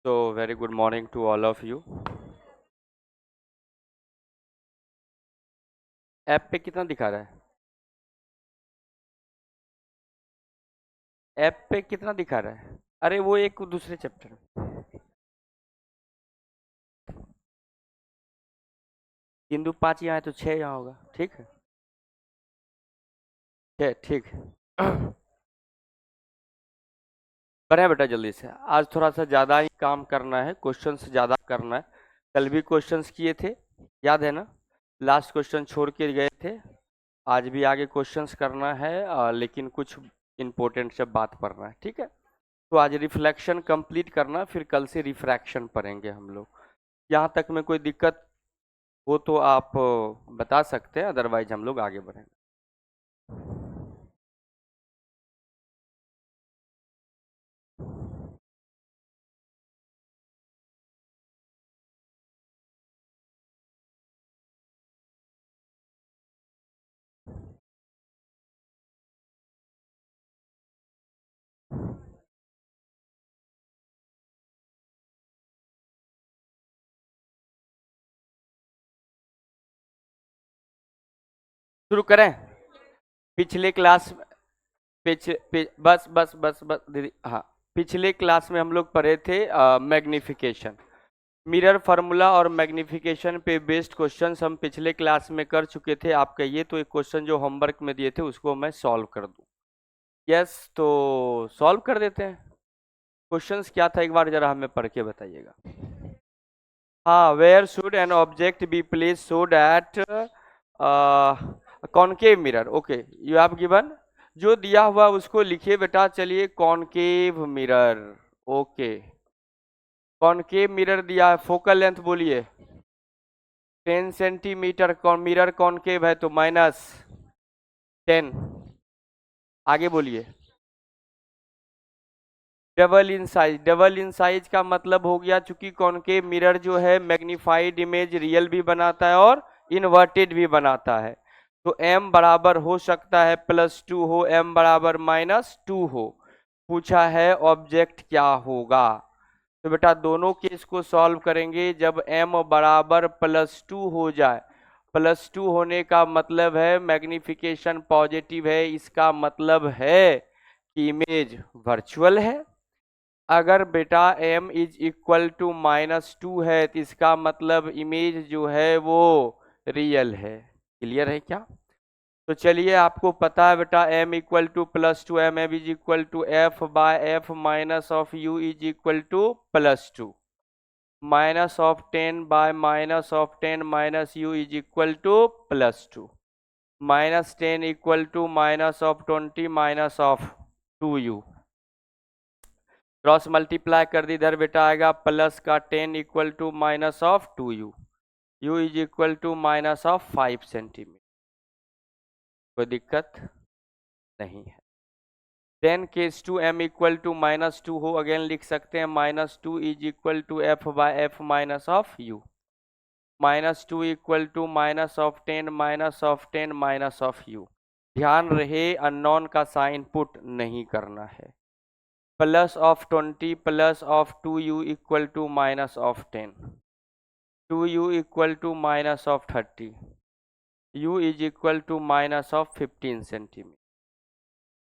So, very good morning to all of you. App पे कितना दिखा रहा है? ऐप पे कितना दिखा रहा है? अरे वो एक दूसरे चैप्टर। बिंदु 5 यहाँ है तो 6 यहाँ होगा। ठीक है, 6 ठीक है। बढ़िया बेटा, जल्दी से आज थोड़ा सा ज़्यादा ही काम करना है, क्वेश्चंस ज़्यादा करना है। कल भी क्वेश्चंस किए थे, याद है ना? लास्ट क्वेश्चन छोड़ के गए थे। आज भी आगे क्वेश्चंस करना है, लेकिन कुछ इम्पोर्टेंट से बात करना है। ठीक है, तो आज रिफ्लेक्शन कंप्लीट करना, फिर कल से रिफ्रैक्शन पढ़ेंगे हम लोग। यहाँ तक में कोई दिक्कत हो तो आप बता सकते हैं, अदरवाइज हम लोग आगे बढ़ेंगे। शुरू करें? पिछले क्लास बस बस बस बस दीदी, हाँ। पिछले क्लास में हम लोग पढ़े थे मैग्निफिकेशन, मिरर फार्मूला और मैग्निफिकेशन पे बेस्ड क्वेश्चंस हम पिछले क्लास में कर चुके थे। आप कहिए तो एक क्वेश्चन जो होमवर्क में दिए थे उसको मैं सॉल्व कर दूं। यस, तो सॉल्व कर देते हैं। क्वेश्चंस क्या था एक बार जरा हमें पढ़ के बताइएगा। हाँ, where should an object be place so that concave mirror. Okay, you have given, जो दिया हुआ उसको लिखिए बेटा। चलिए, concave mirror. Okay, concave mirror दिया है, फोकल लेंथ बोलिए 10 सेंटीमीटर। मिरर कॉनकेव है तो -10। आगे बोलिए। Double in size, double in size का मतलब हो गया, चूंकि कॉनकेव मिरर जो है मैग्नीफाइड इमेज रियल भी बनाता है और इन्वर्टेड भी बनाता है। तो m बराबर हो सकता है +2 हो, m बराबर -2 हो। पूछा है ऑब्जेक्ट क्या होगा। तो बेटा दोनों केस को सॉल्व करेंगे जब m बराबर +2 हो जाए। +2 होने का मतलब है मैग्निफिकेशन पॉजिटिव है, इसका मतलब है कि इमेज वर्चुअल है। अगर बेटा m इज इक्वल टू -2 है तो इसका मतलब इमेज जो है वो रियल है। क्लियर है क्या? तो चलिए, आपको पता है बेटा m equal to +2, M M is equal to f by F minus of u is equal to +2, -10 minus u is equal to +2, -10 equal to -20 minus of 2u। Cross multiply कर दी, इधर बेटा आएगा प्लस का 10 equal to -2u, u is equal to -5 centimetre. कोई दिक्कत नहीं है। 10 case two m equal to -2 हो, अगेन लिख सकते हैं -2 is equal to f by F minus of u, -2 equal to -10 minus of u। ध्यान रहे अननोन का साइन पुट नहीं करना है। +20 +2u equal to -10, 2u equal to -30, u is equal to -15 centimetre.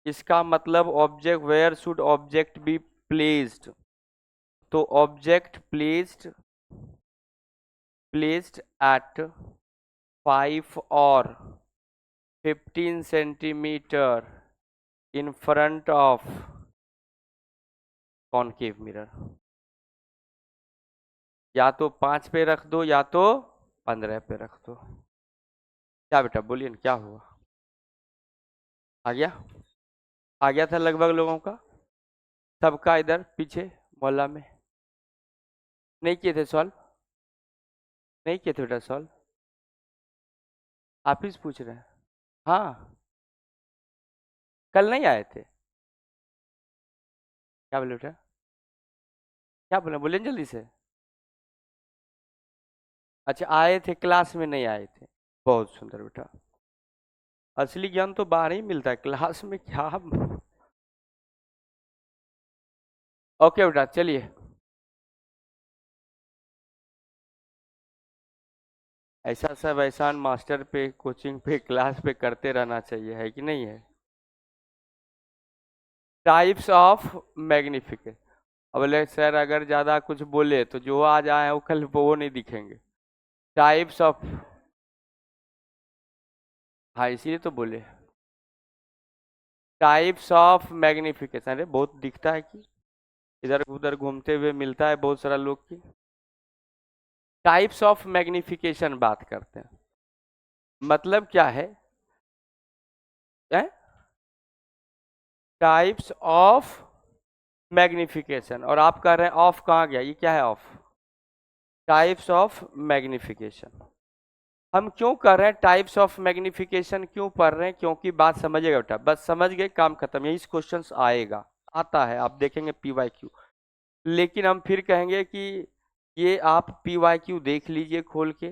इसका मतलब object, where should object be placed, तो object placed at 5 और 15 centimetre in front of concave mirror. या तो 5 पे रख दो या तो 15 पे रख दो। क्या बेटा बोलिए ना, क्या हुआ? आ गया? आ गया था लगभग लोगों का, सबका इधर पीछे मोहल्ला में। नहीं किए थे सॉल्व? नहीं किए थे बेटा सॉल्व? आप ही से पूछ रहे हैं? हाँ, कल नहीं आए थे? क्या बोले बेटा? क्या बोले, बोले जल्दी से। अच्छा, आए थे, क्लास में नहीं आए थे। बहुत सुंदर बेटा, असली ज्ञान तो बाहर ही मिलता है, क्लास में क्या। ओके बेटा, चलिए ऐसा सब एहसान मास्टर पे, कोचिंग पे, क्लास पे करते रहना चाहिए, है कि नहीं है। Types of magnification. अब बोले सर अगर ज्यादा कुछ बोले तो जो आज आए हैं वो कल वो नहीं दिखेंगे। टाइप्स ऑफ, हाँ इसीलिए तो बोले टाइप्स ऑफ मैग्निफिकेशन। अरे बहुत दिखता है कि इधर उधर घूमते हुए मिलता है बहुत सारा लोग की। टाइप्स ऑफ मैग्निफिकेशन बात करते हैं, मतलब क्या है, टाइप्स ऑफ मैग्निफिकेशन। और आप कह रहे हैं ऑफ कहाँ गया, ये क्या है ऑफ, टाइप्स ऑफ मैग्निफिकेशन। हम क्यों कर रहे हैं टाइप्स ऑफ मैग्निफिकेशन, क्यों पढ़ रहे हैं, क्योंकि बात समझिएगा बेटा, बस समझ गए काम खत्म, यही क्वेश्चन आएगा, आता है, आप देखेंगे PYQ। लेकिन हम फिर कहेंगे कि ये आप PYQ देख लीजिए खोल के,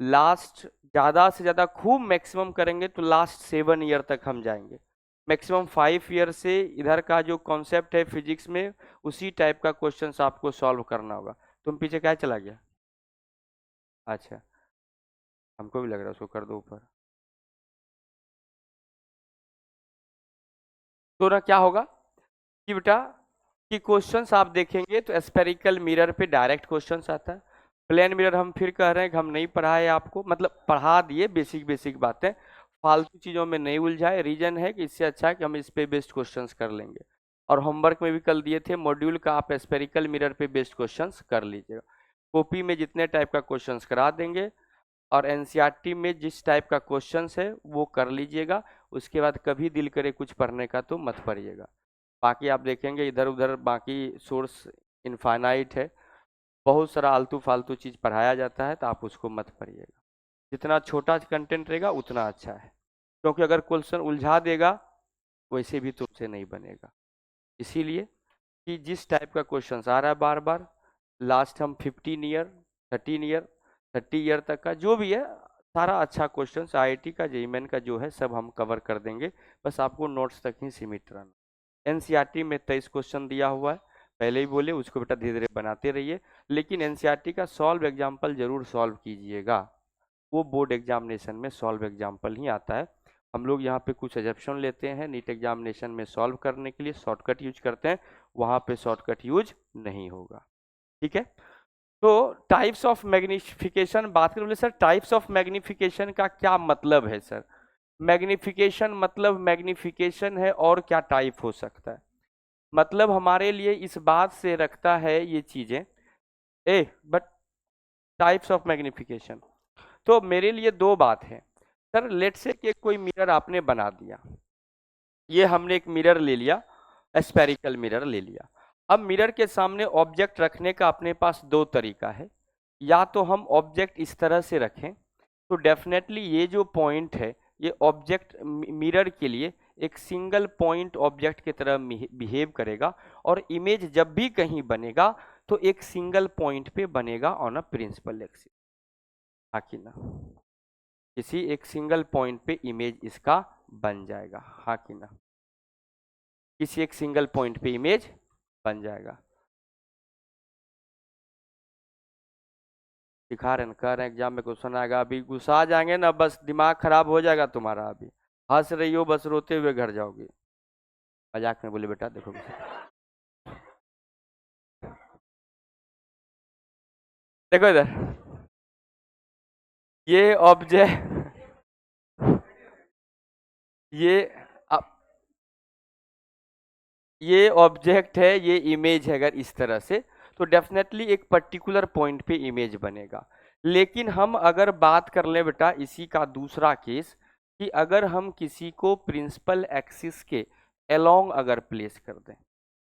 लास्ट ज़्यादा से ज़्यादा खूब मैक्सिमम करेंगे तो लास्ट 7 ईयर तक हम जाएंगे, मैक्सिमम 5 ईयर से इधर का जो कॉन्सेप्ट है फिजिक्स में उसी टाइप का क्वेश्चन आपको सॉल्व करना होगा। तुम पीछे क्या चला गया, अच्छा हमको भी लग रहा है, उसको कर दो ऊपर। तो ना क्या होगा कि बेटा कि क्वेश्चंस आप देखेंगे तो स्फेरिकल मिरर पे डायरेक्ट क्वेश्चंस आता है। प्लेन मिरर हम फिर कह रहे हैं कि हम नहीं पढ़ाए आपको, मतलब पढ़ा दिए बेसिक बेसिक बातें, फालतू चीज़ों में नहीं उलझाए। रीजन है कि इससे अच्छा है कि हम इस पे बेस्ड क्वेश्चंस कर लेंगे। और होमवर्क में भी कल दिए थे मॉड्यूल का, आप स्फेरिकल मिरर पे बेस्ड क्वेश्चंस कर लीजिएगा। कॉपी में जितने टाइप का क्वेश्चंस करा देंगे, और एनसीईआरटी में जिस टाइप का क्वेश्चंस है वो कर लीजिएगा। उसके बाद कभी दिल करे कुछ पढ़ने का तो मत पढ़िएगा। बाकी आप देखेंगे इधर उधर बाकी सोर्स इनफाइनाइट है, बहुत सारा आलतू फालतू चीज़ पढ़ाया जाता है, तो आप उसको मत पढ़िएगा। जितना छोटा कंटेंट रहेगा उतना अच्छा है, क्योंकि अगर क्वेश्चन उलझा देगा वैसे भी तुमसे नहीं बनेगा। इसीलिए कि जिस टाइप का क्वेश्चन आ रहा है बार बार, लास्ट हम 15 ईयर 13 ईयर 30 ईयर तक का जो भी है सारा अच्छा क्वेश्चन IIT का JEE का जो है सब हम कवर कर देंगे। बस आपको नोट्स तक ही सीमित रहना। एनसीईआरटी में 23 क्वेश्चन दिया हुआ है, पहले ही बोले उसको बेटा धीरे धीरे बनाते रहिए। लेकिन एनसीईआरटी का सॉल्व एग्जाम्पल जरूर सॉल्व कीजिएगा, वो बोर्ड एग्जामिनेशन में सॉल्व एग्जाम्पल ही आता है। हम लोग यहाँ पे कुछ एग्जप्शन लेते हैं नीट एग्जामिनेशन में सॉल्व करने के लिए, शॉर्टकट यूज करते हैं, वहाँ पे शॉर्टकट यूज नहीं होगा। ठीक है, तो टाइप्स ऑफ मैग्निफिकेशन बात करें, बोले सर टाइप्स ऑफ मैग्निफिकेशन का क्या मतलब है सर। मैग्निफिकेशन मतलब मैग्निफिकेशन है, और क्या टाइप हो सकता है, मतलब हमारे लिए इस बात से रखता है ये चीजें। बट टाइप्स ऑफ मैग्निफिकेशन, तो मेरे लिए दो बात है सर। लेट से कि कोई मिरर आपने बना दिया, ये हमने एक मिरर ले लिया, स्फेरिकल मिरर ले लिया। अब मिरर के सामने ऑब्जेक्ट रखने का अपने पास दो तरीका है, या तो हम ऑब्जेक्ट इस तरह से रखें तो डेफिनेटली ये जो पॉइंट है ये ऑब्जेक्ट मिरर के लिए एक सिंगल पॉइंट ऑब्जेक्ट की तरह बिहेव करेगा, और इमेज जब भी कहीं बनेगा तो एक सिंगल पॉइंट पे बनेगा ऑन अ प्रिंसिपल एक्सिस, हाँ कि ना, किसी एक सिंगल पॉइंट पे इमेज इसका बन जाएगा, हाँ कि ना, किसी एक सिंगल पॉइंट पे इमेज बन जाएगा। दिखा रहे हैं, कह रहे हैं एग्जाम में क्वेश्चन आएगा, अभी गुस्सा जाएंगे ना बस दिमाग खराब हो जाएगा तुम्हारा, अभी हंस रही हो बस रोते हुए घर जाओगे। मजाक में बोले बेटा, देखो देखो इधर, ये ऑब्जेक्ट, ये ये ऑब्जेक्ट है, ये इमेज है, अगर इस तरह से तो डेफिनेटली एक पर्टिकुलर पॉइंट पे इमेज बनेगा। लेकिन हम अगर बात कर ले बेटा इसी का दूसरा केस, कि अगर हम किसी को प्रिंसिपल एक्सिस के अलोंग अगर प्लेस कर दें,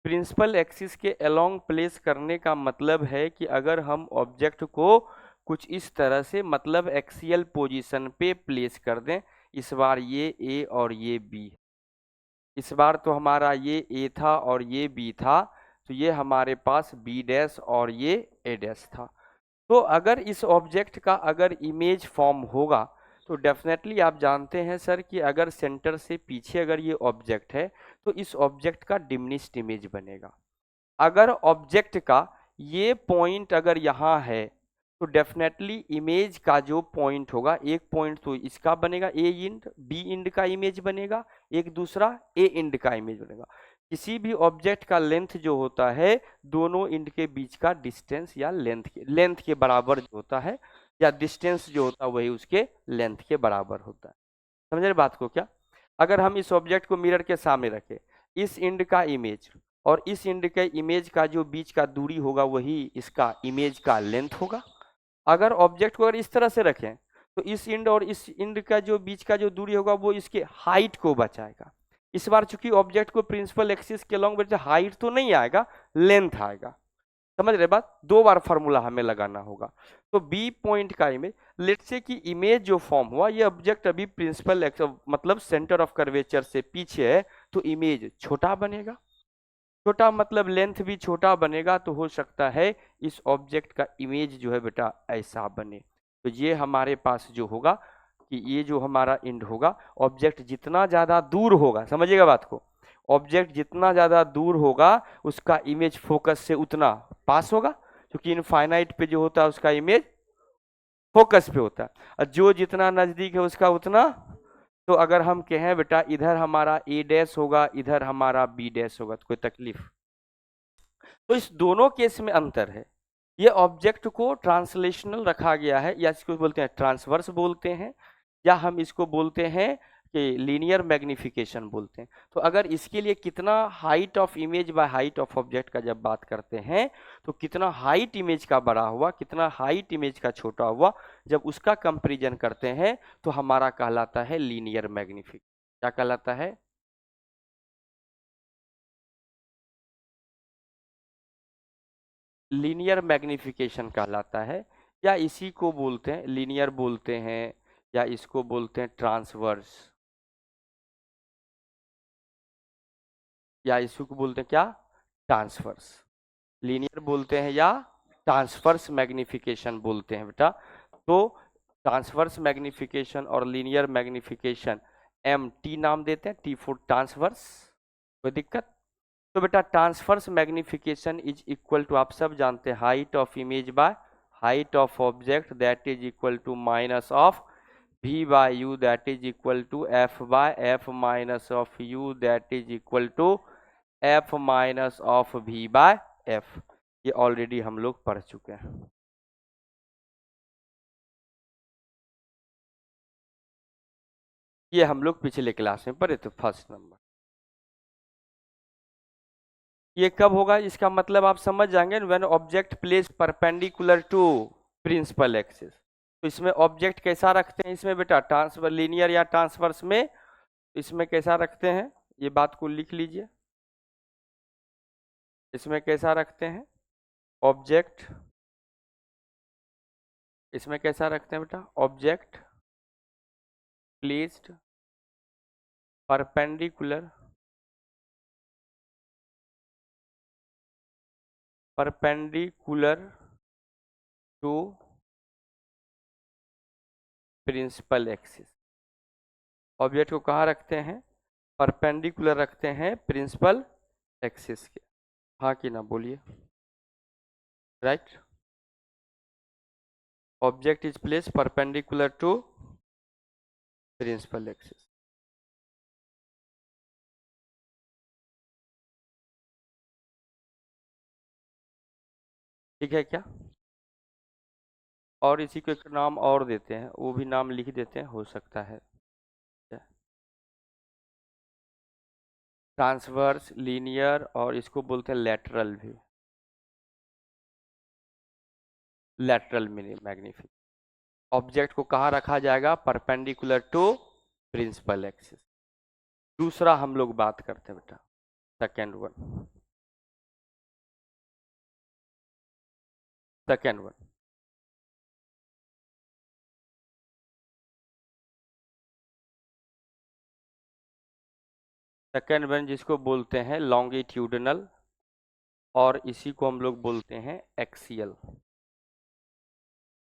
प्रिंसिपल एक्सिस के अलोंग प्लेस करने का मतलब है कि अगर हम ऑब्जेक्ट को कुछ इस तरह से मतलब एक्सियल पोजीशन पे प्लेस कर दें, इस बार ये ए और ये बी, इस बार तो हमारा ये ए था और ये बी था, तो ये हमारे पास बी डैश और ये ए डैश था। तो अगर इस ऑब्जेक्ट का अगर इमेज फॉर्म होगा तो डेफिनेटली आप जानते हैं सर कि अगर सेंटर से पीछे अगर ये ऑब्जेक्ट है तो इस ऑब्जेक्ट का डिमिनिश्ड इमेज बनेगा। अगर ऑब्जेक्ट का ये पॉइंट अगर यहाँ है तो तो डेफिनेटली इमेज का जो पॉइंट होगा, एक पॉइंट तो इसका बनेगा ए इंड, बी इंड का इमेज बनेगा, एक दूसरा ए इंड का इमेज बनेगा। किसी भी ऑब्जेक्ट का लेंथ जो होता है दोनों इंड के बीच का डिस्टेंस या लेंथ के बराबर जो होता है, या डिस्टेंस जो होता है वही उसके लेंथ के बराबर होता है। समझ रहे बात को क्या? अगर हम इस ऑब्जेक्ट को मिरर के सामने रखें, इस इंड का इमेज और इस इंड के इमेज का जो बीच का दूरी होगा वही इसका इमेज का लेंथ होगा। अगर ऑब्जेक्ट को अगर इस तरह से रखें तो इस इंड और इस इंड का जो बीच का जो दूरी होगा वो इसके हाइट को बचाएगा। इस बार चूंकि ऑब्जेक्ट को प्रिंसिपल एक्सिस के लॉन्ग विद हाइट तो नहीं आएगा, लेंथ आएगा। समझ रहे बात? दो बार फॉर्मूला हमें लगाना होगा। तो बी पॉइंट का इमेज, लेट्स से कि इमेज जो फॉर्म हुआ ये ऑब्जेक्ट अभी प्रिंसिपल मतलब सेंटर ऑफ कर्वेचर से पीछे है, तो इमेज छोटा बनेगा। छोटा मतलब लेंथ भी छोटा बनेगा, तो हो सकता है इस ऑब्जेक्ट का इमेज जो है बेटा ऐसा बने। तो ये हमारे पास जो होगा कि ये जो हमारा इंड होगा, ऑब्जेक्ट जितना ज्यादा दूर होगा, समझिएगा बात को, ऑब्जेक्ट जितना ज्यादा दूर होगा उसका इमेज फोकस से उतना पास होगा, क्योंकि इनफाइनाइट पे जो होता है उसका इमेज फोकस पे होता है, और जो जितना नजदीक है उसका उतना। तो अगर हम कहें बेटा इधर हमारा ए डैश होगा, इधर हमारा बी डैश होगा, तो कोई तकलीफ? तो इस दोनों केस में अंतर है। ये ऑब्जेक्ट को ट्रांसलेशनल रखा गया है, या इसको बोलते हैं ट्रांसवर्स बोलते हैं, या हम इसको बोलते हैं कि लीनियर मैग्निफिकेशन बोलते हैं। तो अगर इसके लिए कितना height of image by height of object का जब बात करते हैं, तो कितना हाइट इमेज का बड़ा हुआ, कितना हाइट इमेज का छोटा हुआ, जब उसका कंपेरिजन करते हैं तो हमारा कहलाता है लीनियर मैग्निफिकेशन। क्या कहलाता है? लीनियर मैग्निफिकेशन कहलाता है, या इसी को बोलते हैं लीनियर बोलते हैं, या इसको बोलते हैं ट्रांसवर्स, या इसको बोलते हैं क्या? ट्रांसवर्स। लीनियर बोलते हैं या ट्रांसवर्स मैग्निफिकेशन बोलते हैं बेटा। तो ट्रांसवर्स मैग्निफिकेशन और लीनियर मैग्निफिकेशन एम टी नाम देते हैं, टी फॉर ट्रांसवर्स। कोई दिक्कत? तो बेटा transverse magnification is equal to, आप सब जानते हैं, height of image by height of object, that is equal to minus of v by u, that is equal to f by f minus of u, that is equal to f minus of v by f। ये already हम लोग पढ़ चुके हैं। ये हम लोग पिछले क्लास में पढ़े थे, फर्स्ट नंबर। ये कब होगा इसका मतलब आप समझ जाएंगे, when object place perpendicular to principal axis. तो इसमें ऑब्जेक्ट कैसा रखते हैं इसमें बेटा, ट्रांसफर लीनियर या ट्रांसवर्स में, इसमें कैसा रखते हैं, ये बात को लिख लीजिए। इसमें कैसा रखते हैं ऑब्जेक्ट, इसमें कैसा रखते हैं बेटा, object placed perpendicular perpendicular to principal axis. Object को कहाँ रखते हैं? परपेंडिकुलर रखते हैं प्रिंसिपल एक्सिस के। हाँ कि ना बोलिए? Right. Object is place perpendicular to principal axis. ठीक है क्या? और इसी को एक नाम और देते हैं, वो भी नाम लिख देते हैं, हो सकता है। ट्रांसवर्स, लीनियर, और इसको बोलते हैं लेटरल भी, लेटरल मैग्निफिकेशन। ऑब्जेक्ट को कहाँ रखा जाएगा? Perpendicular to principal axis. दूसरा हम लोग बात करते हैं बेटा, second one, second one. Second one जिसको बोलते हैं लॉन्गिट्यूडनल, और इसी को हम लोग बोलते हैं axial,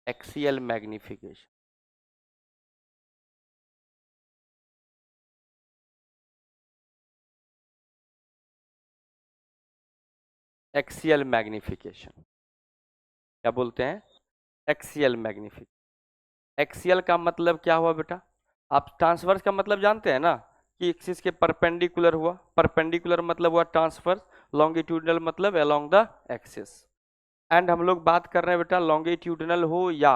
axial magnification. Axial magnification क्या बोलते हैं? Axial magnification. एक्सियल का मतलब क्या हुआ बेटा? आप ट्रांसवर्स का मतलब जानते हैं ना, कि एक्सिस के परपेंडिकुलर हुआ, परपेंडिकुलर मतलब हुआ ट्रांसवर्स, लॉन्गिट्यूडनल मतलब अलोंग द एक्सिस। एंड हम लोग बात कर रहे हैं बेटा लॉन्गिट्यूडनल हो या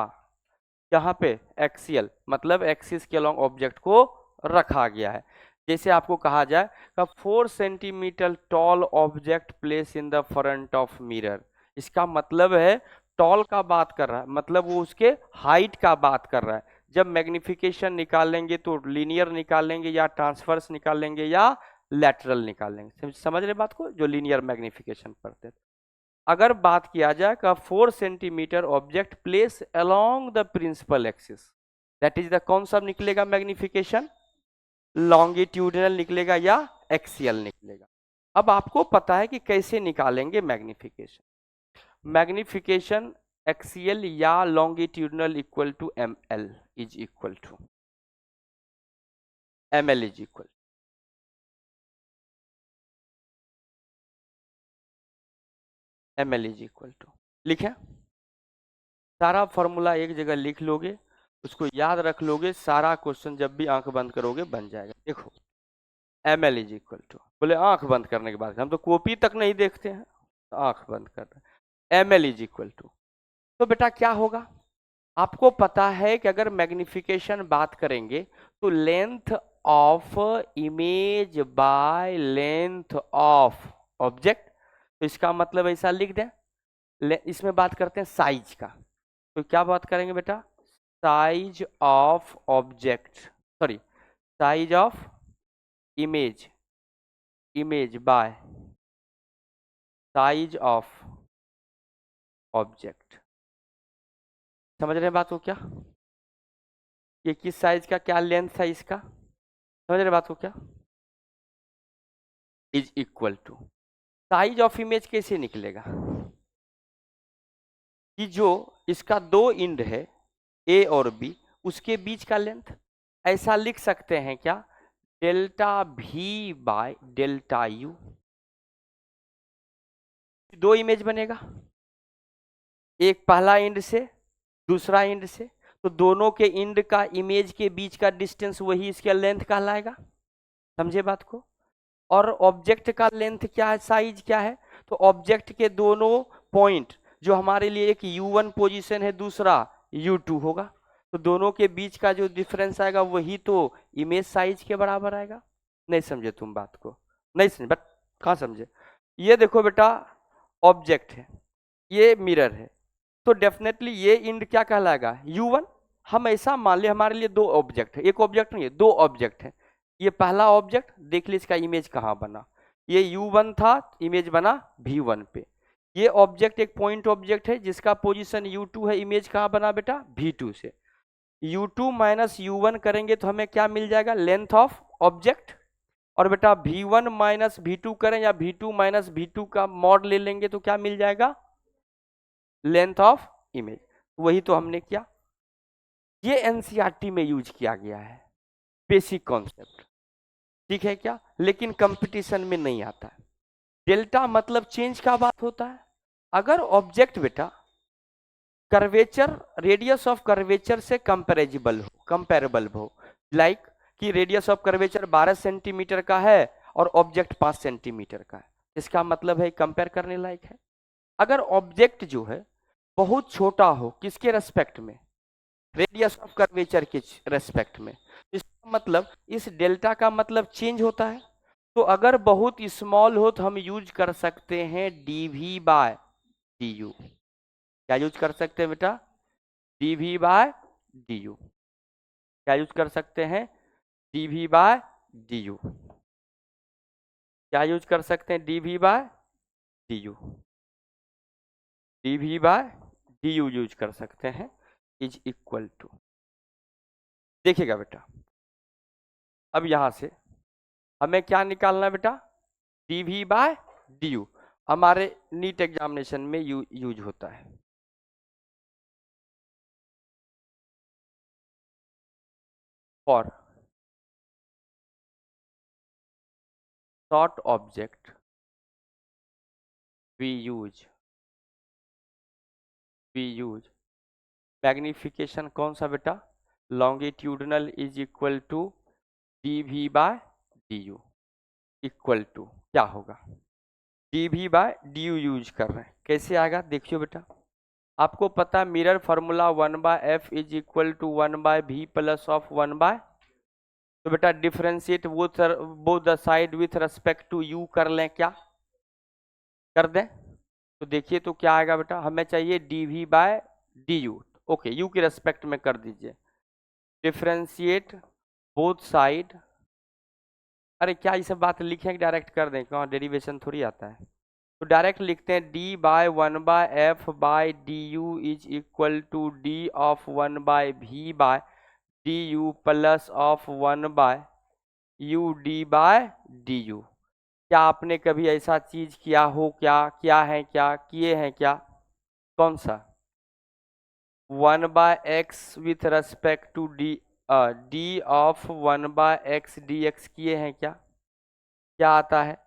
यहाँ पे एक्सियल, मतलब एक्सिस के अलोंग ऑब्जेक्ट को रखा गया है। जैसे आपको कहा जाए 4 centimetre tall object place in the front of mirror, इसका मतलब है टॉल का बात कर रहा है, मतलब वो उसके हाइट का बात कर रहा है। जब मैग्निफिकेशन निकालेंगे तो लीनियर निकालेंगे या ट्रांसवर्स निकालेंगे या लेटरल निकालेंगे। समझ रहे बात को, जो लीनियर मैग्निफिकेशन पढ़ते हैं। अगर बात किया जाए का 4 centimetre object place along the principal axis, that is the कौन सा निकलेगा मैग्निफिकेशन? लॉन्गिट्यूडनल निकलेगा या एक्सियल निकलेगा। अब आपको पता है कि कैसे निकालेंगे मैग्निफिकेशन। मैग्निफिकेशन एक्सियल या longitudinal equal to M L is equal to M L is equal M L is equal to, लिखे सारा फॉर्मूला एक जगह लिख लोगे, उसको याद रख लोगे, सारा क्वेश्चन जब भी आंख बंद करोगे बन जाएगा। देखो M L is equal to, बोले आंख बंद करने के बाद, हम तो कॉपी तक नहीं देखते हैं, तो आंख बंद कर रहे हैं। M L is equal to, तो बेटा क्या होगा? आपको पता है कि अगर मैग्निफिकेशन बात करेंगे तो length of image by length of object, तो इसका मतलब ऐसा लिख दें। इसमें बात करते हैं साइज का, तो क्या बात करेंगे बेटा? Size of object, sorry size of image, image by size of object. समझ रहे हैं बात को क्या? ये किस साइज का क्या लेंथ है इसका, समझ रहे बात को क्या? Is equal to size of image कैसे निकलेगा? कि जो इसका दो इंड है ए और बी, उसके बीच का लेंथ, ऐसा लिख सकते हैं क्या? डेल्टा भी बाय डेल्टा यू। दो इमेज बनेगा, एक पहला इंड से दूसरा इंड से, तो दोनों के इंड का इमेज के बीच का डिस्टेंस वही इसका लेंथ कहलाएगा। समझे बात को? और ऑब्जेक्ट का लेंथ क्या है, साइज क्या है? तो ऑब्जेक्ट के दोनों पॉइंट, जो हमारे लिए एक u1 पोजीशन है, दूसरा u2 होगा, तो दोनों के बीच का जो डिफरेंस आएगा वही तो इमेज साइज के बराबर आएगा। नहीं समझे तुम बात को? नहीं समझे, बट कहाँ समझे? ये देखो बेटा ऑब्जेक्ट है, ये मिरर है, तो डेफिनेटली ये इंड क्या कहलाएगा? u1। हम ऐसा मान ले हमारे लिए दो ऑब्जेक्ट है, एक ऑब्जेक्ट नहीं है, दो ऑब्जेक्ट है। ये पहला ऑब्जेक्ट देख ली, इसका इमेज कहाँ बना, ये u1 था, इमेज बना v1 पे। ये ऑब्जेक्ट एक पॉइंट ऑब्जेक्ट है जिसका पोजीशन u2 है, इमेज कहाँ बना बेटा? v2 से। u2 माइनस u1 करेंगे तो हमें क्या मिल जाएगा? Length of object. और बेटा v1 माइनस v2 करें या v2 माइनस v2 का मॉड ले लेंगे तो क्या मिल जाएगा? Length of image. वही तो हमने किया, ये एनसीईआरटी में यूज किया गया है, बेसिक कॉन्सेप्ट, ठीक है क्या? लेकिन कंपटीशन में नहीं आता है। डेल्टा मतलब चेंज का बात होता है। अगर ऑब्जेक्ट बेटा कर्वेचर, रेडियस ऑफ कर्वेचर से कंपेरेबल हो, लाइक कि रेडियस ऑफ कर्वेचर 12 सेंटीमीटर का है और ऑब्जेक्ट 5 सेंटीमीटर का है, इसका मतलब है कंपेयर करने लायक है। अगर ऑब्जेक्ट जो है बहुत छोटा हो, किसके रेस्पेक्ट में? रेडियस ऑफ कर्वेचर के रेस्पेक्ट में, इसका मतलब इस डेल्टा का मतलब चेंज होता है। तो अगर बहुत स्मॉल हो तो हम यूज कर सकते हैं dv बाय du। क्या यूज कर सकते हैं बेटा? dv by du। क्या यूज कर सकते हैं? dv by du। क्या यूज कर सकते हैं? dv by du। dv by du use कर सकते हैं, इज इक्वल टू, देखिएगा बेटा अब यहां से हमें क्या निकालना है बेटा? dv बाय du, हमारे नीट एग्जामिनेशन में यूज होता है। For short object we use magnification कौन सा बेटा, longitudinal is equal to D V by D U, equal to क्या होगा, D V by D U use कर रहे हैं, कैसे आएगा देखियो बेटा। आपको पता है mirror formula 1/f is equal to 1/v plus of 1/, तो बेटा differentiate both the side with respect to U कर लें, क्या कर दें, तो देखिए तो क्या आएगा बेटा, हमें चाहिए D V by D U, okay U के रेस्पेक्ट में कर दीजिए, डिफ्रेंशिएट बोथ साइड, अरे क्या ये सब बात लिखें कि डायरेक्ट कर दें, कहाँ डेरिवेशन थोड़ी आता है, तो डायरेक्ट लिखते हैं D by 1/f by D U is equal to D of 1/v by D U plus of 1/u D by D U. क्या आपने कभी ऐसा चीज किया हो, क्या है, क्या किए हैं क्या, कौन सा, 1/x with respect to D of 1/x dx किए हैं क्या आता है,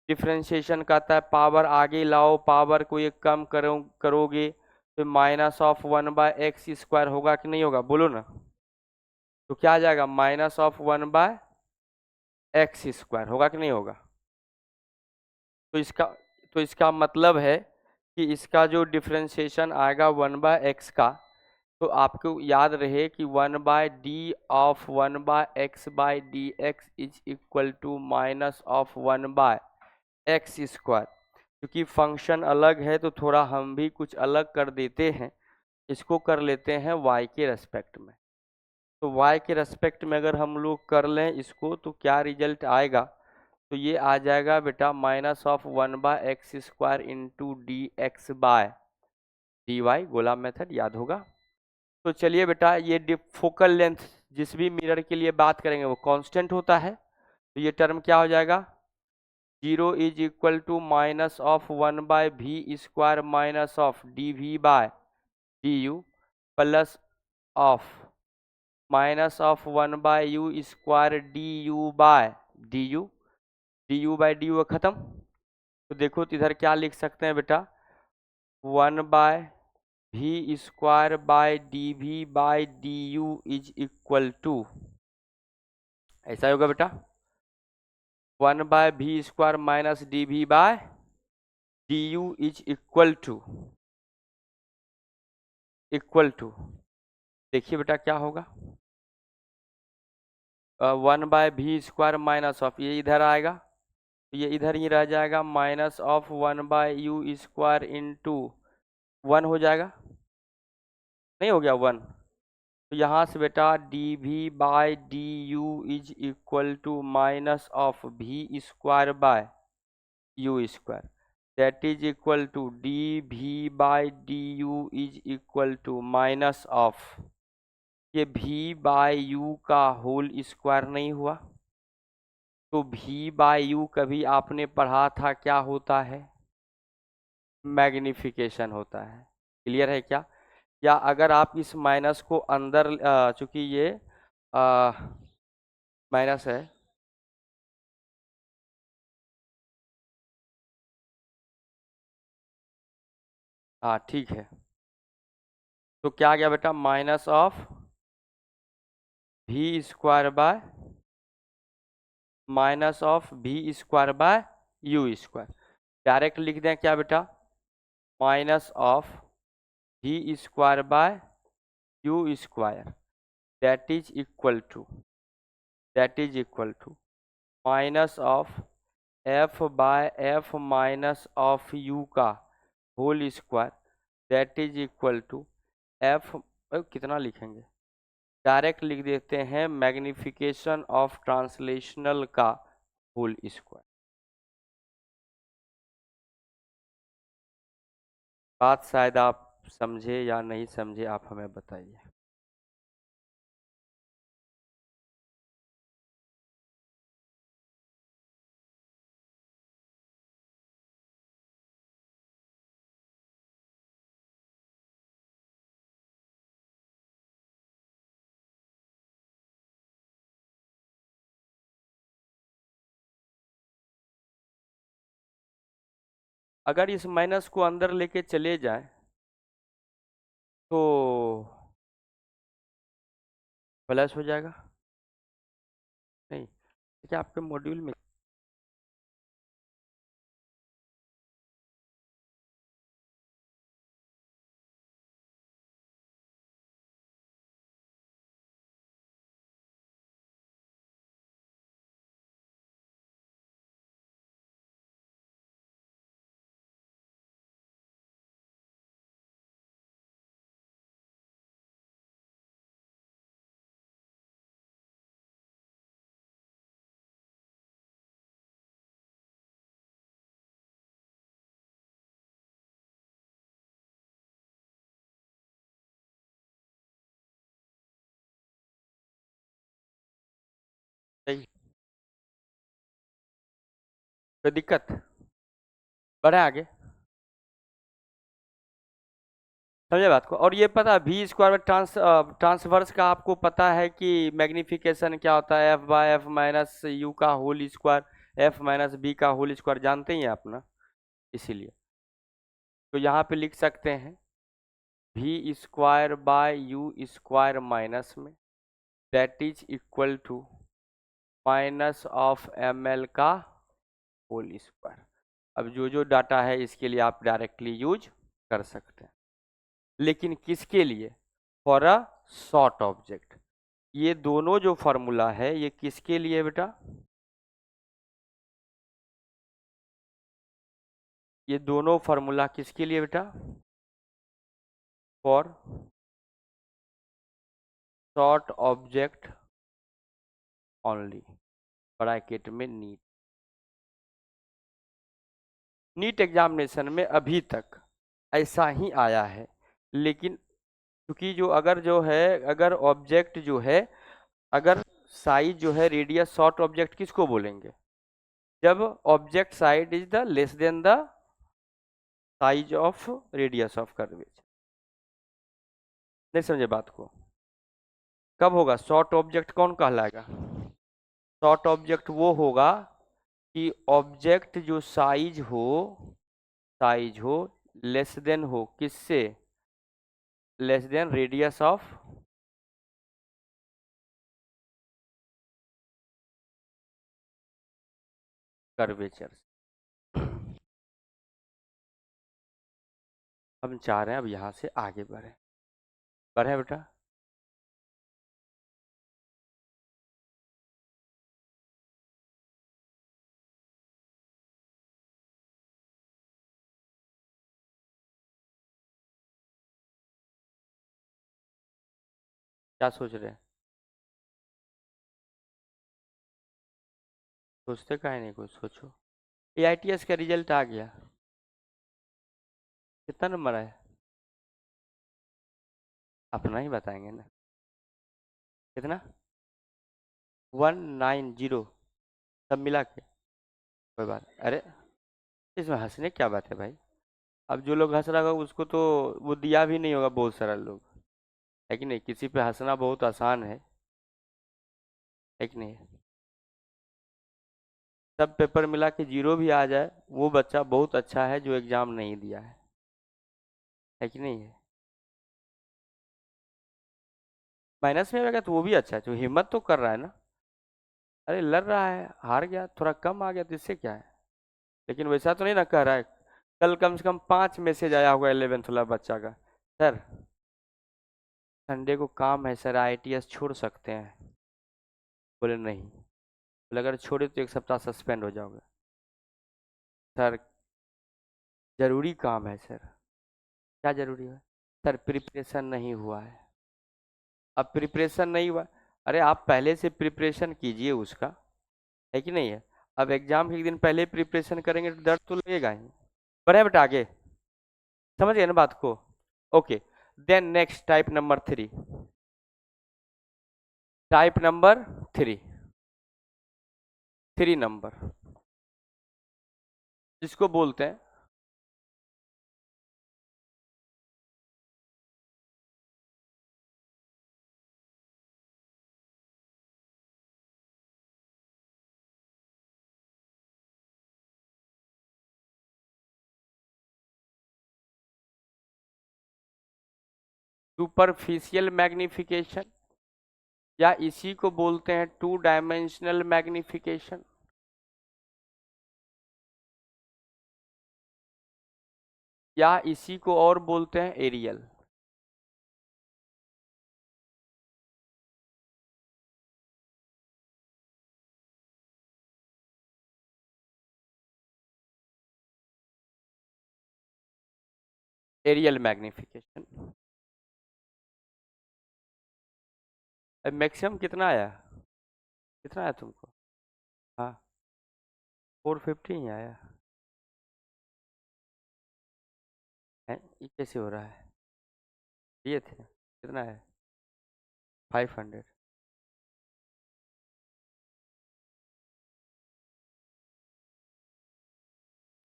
डिफ्रेंशिएशन कहता है पावर आगे लाओ, पावर को एक कम करोगे तो माइनस ऑफ 1/x² होगा कि नहीं होगा, बोलो ना, तो क्या आ जाएगा माइनस ऑफ 1/x² होगा कि नहीं होगा, तो इसका मतलब है कि इसका जो डिफ्रेंशिएशन आएगा 1/x का, तो आपको याद रहे कि 1/d of 1/x/dx is equal to minus of 1/x², क्योंकि फंक्शन अलग है तो थोड़ा हम भी कुछ अलग कर देते हैं, इसको कर लेते हैं y के रेस्पेक्ट में, तो y के रेस्पेक्ट में अगर हम लोग कर लें इसको तो क्या रिजल्ट आएगा, तो ये आ जाएगा बेटा minus of 1/x² into D X by D Y, गोला मेथड याद होगा। तो चलिए बेटा ये फोकल लेंथ जिस भी मिरर के लिए बात करेंगे वो कांस्टेंट होता है, तो ये टर्म क्या हो जाएगा, 0 is equal to minus of 1/v² minus of D V by D U plus of minus of 1/u² D U by D U, D U by D U खत्म, तो देखो तो इधर क्या लिख सकते हैं बेटा, 1/v² by D V by D U is equal to, ऐसा होगा बेटा 1/v² minus D V by D U is equal to, देखिए बेटा क्या होगा, 1/v² माइनस ऑफ, ये इधर आएगा, ये इधर ही रह जाएगा, माइनस ऑफ 1/u² इंटू 1 हो जाएगा, नहीं हो गया 1, तो यहाँ से बेटा D V by D U is equal to minus of v² by u², that is equal to D V by D U is equal to minus of, ये v बाय यू का होल स्क्वायर नहीं हुआ, तो v by you कभी आपने पढ़ा था क्या होता है, मैग्निफिकेशन होता है, क्लियर है क्या, या अगर आप इस माइनस को अंदर चूंकि ये माइनस है, हाँ ठीक है, तो क्या आ गया बेटा minus of v² by minus of v² by u², direct लिख दें क्या बेटा, minus of v² by u², that is equal to minus of f by f minus of u का whole square, that is equal to f, कितना लिखेंगे, direct लिख देते हैं मैग्निफिकेशन ऑफ ट्रांसलेशनल का होल स्क्वायर, बात शायद आप समझे या नहीं समझे, आप हमें बताइए। अगर इस माइनस को अंदर लेके चले जाए तो प्लस हो जाएगा, नहीं क्या आपके मॉड्यूल में? सही, कोई दिक्कत? बढ़े आगे, समझे बात को? और ये पता भी स्क्वायर में ट्रांसवर्स का आपको पता है कि मैग्निफिकेशन क्या होता है? F by F minus U का whole square, F minus V का होल स्क्वायर, जानते ही हैं आप ना? इसीलिए तो यहाँ पे लिख सकते हैं भी square by you square minus में, that is equal to minus of M L का होल स्क्वायर। अब जो जो डाटा है इसके लिए आप डायरेक्टली यूज कर सकते हैं, लेकिन किसके लिए? For a short object. ये दोनों जो फॉर्मूला है ये किसके लिए बेटा? ये दोनों फॉर्मूला किसके लिए बेटा? For short object only, bracket में नीट। नीट एग्जामिनेशन में अभी तक ऐसा ही आया है, लेकिन क्योंकि जो अगर जो है, अगर ऑब्जेक्ट जो है, अगर साइज जो है, रेडियस शॉर्ट ऑब्जेक्ट किसको बोलेंगे? जब object side is the less than the size of radius of curvature. नहीं समझे बात को? कब होगा शॉर्ट ऑब्जेक्ट? कौन कहलाएगा शॉर्ट ऑब्जेक्ट? वो होगा कि ऑब्जेक्ट जो साइज हो लेस देन हो किससे? Less than radius of curvature. हम चाह रहे हैं अब यहाँ से आगे बढ़े, बढ़े बेटा? क्या सोच रहे हैं? सोचते काहे नहीं, कुछ सोचो। AITS का रिजल्ट आ गया, कितना नंबर आया? अपना ही बताएंगे ना। कितना? 190, सब मिला के? कोई बात, अरे इसमें हंसने क्या बात है भाई? अब जो लोग हंस रहा होगा उसको तो वो दिया भी नहीं होगा, बहुत सारा लोग, है कि नहीं? किसी पे हंसना बहुत आसान है कि नहीं? सब पेपर मिला के जीरो भी आ जाए, वो बच्चा बहुत अच्छा है जो एग्जाम नहीं दिया है कि नहीं है? माइनस में आएगा तो वो भी अच्छा है, जो हिम्मत तो कर रहा है ना। अरे लड़ रहा है, हार गया, थोड़ा कम आ गया तो इससे क्या है? लेकिन वैसा तो नहीं ना कह रहा है। कल कम से कम 5 मैसेज आया होगा 11th वाला बच्चा का, सर संडे को काम है सर, ITS छोड़ सकते हैं? बोले नहीं। बोले अगर छोड़े तो 1 सप्ताह सस्पेंड हो जाओगे। सर जरूरी काम है सर। क्या जरूरी है? सर प्रिपरेशन नहीं हुआ है। अब प्रिपरेशन नहीं हुआ, अरे आप पहले से प्रिपरेशन कीजिए उसका, है कि नहीं है? अब एग्जाम के एक दिन पहले प्रिपरेशन करेंगे तो डर तो लगेगा ही। बढ़े बेटा आगे, समझ गए ना बात को? Okay, then next type number 3। Type number 3, 3 number, जिसको बोलते हैं सुपरफिशियल मैग्निफिकेशन या इसी को बोलते हैं टू डायमेंशनल मैग्निफिकेशन, या इसी को और बोलते हैं एरियल। Areal magnification. मैक्सिमम कितना आया, कितना आया तुमको? हाँ, 450 ही आया है। ये कैसे हो रहा है? ये थे कितना है? 500।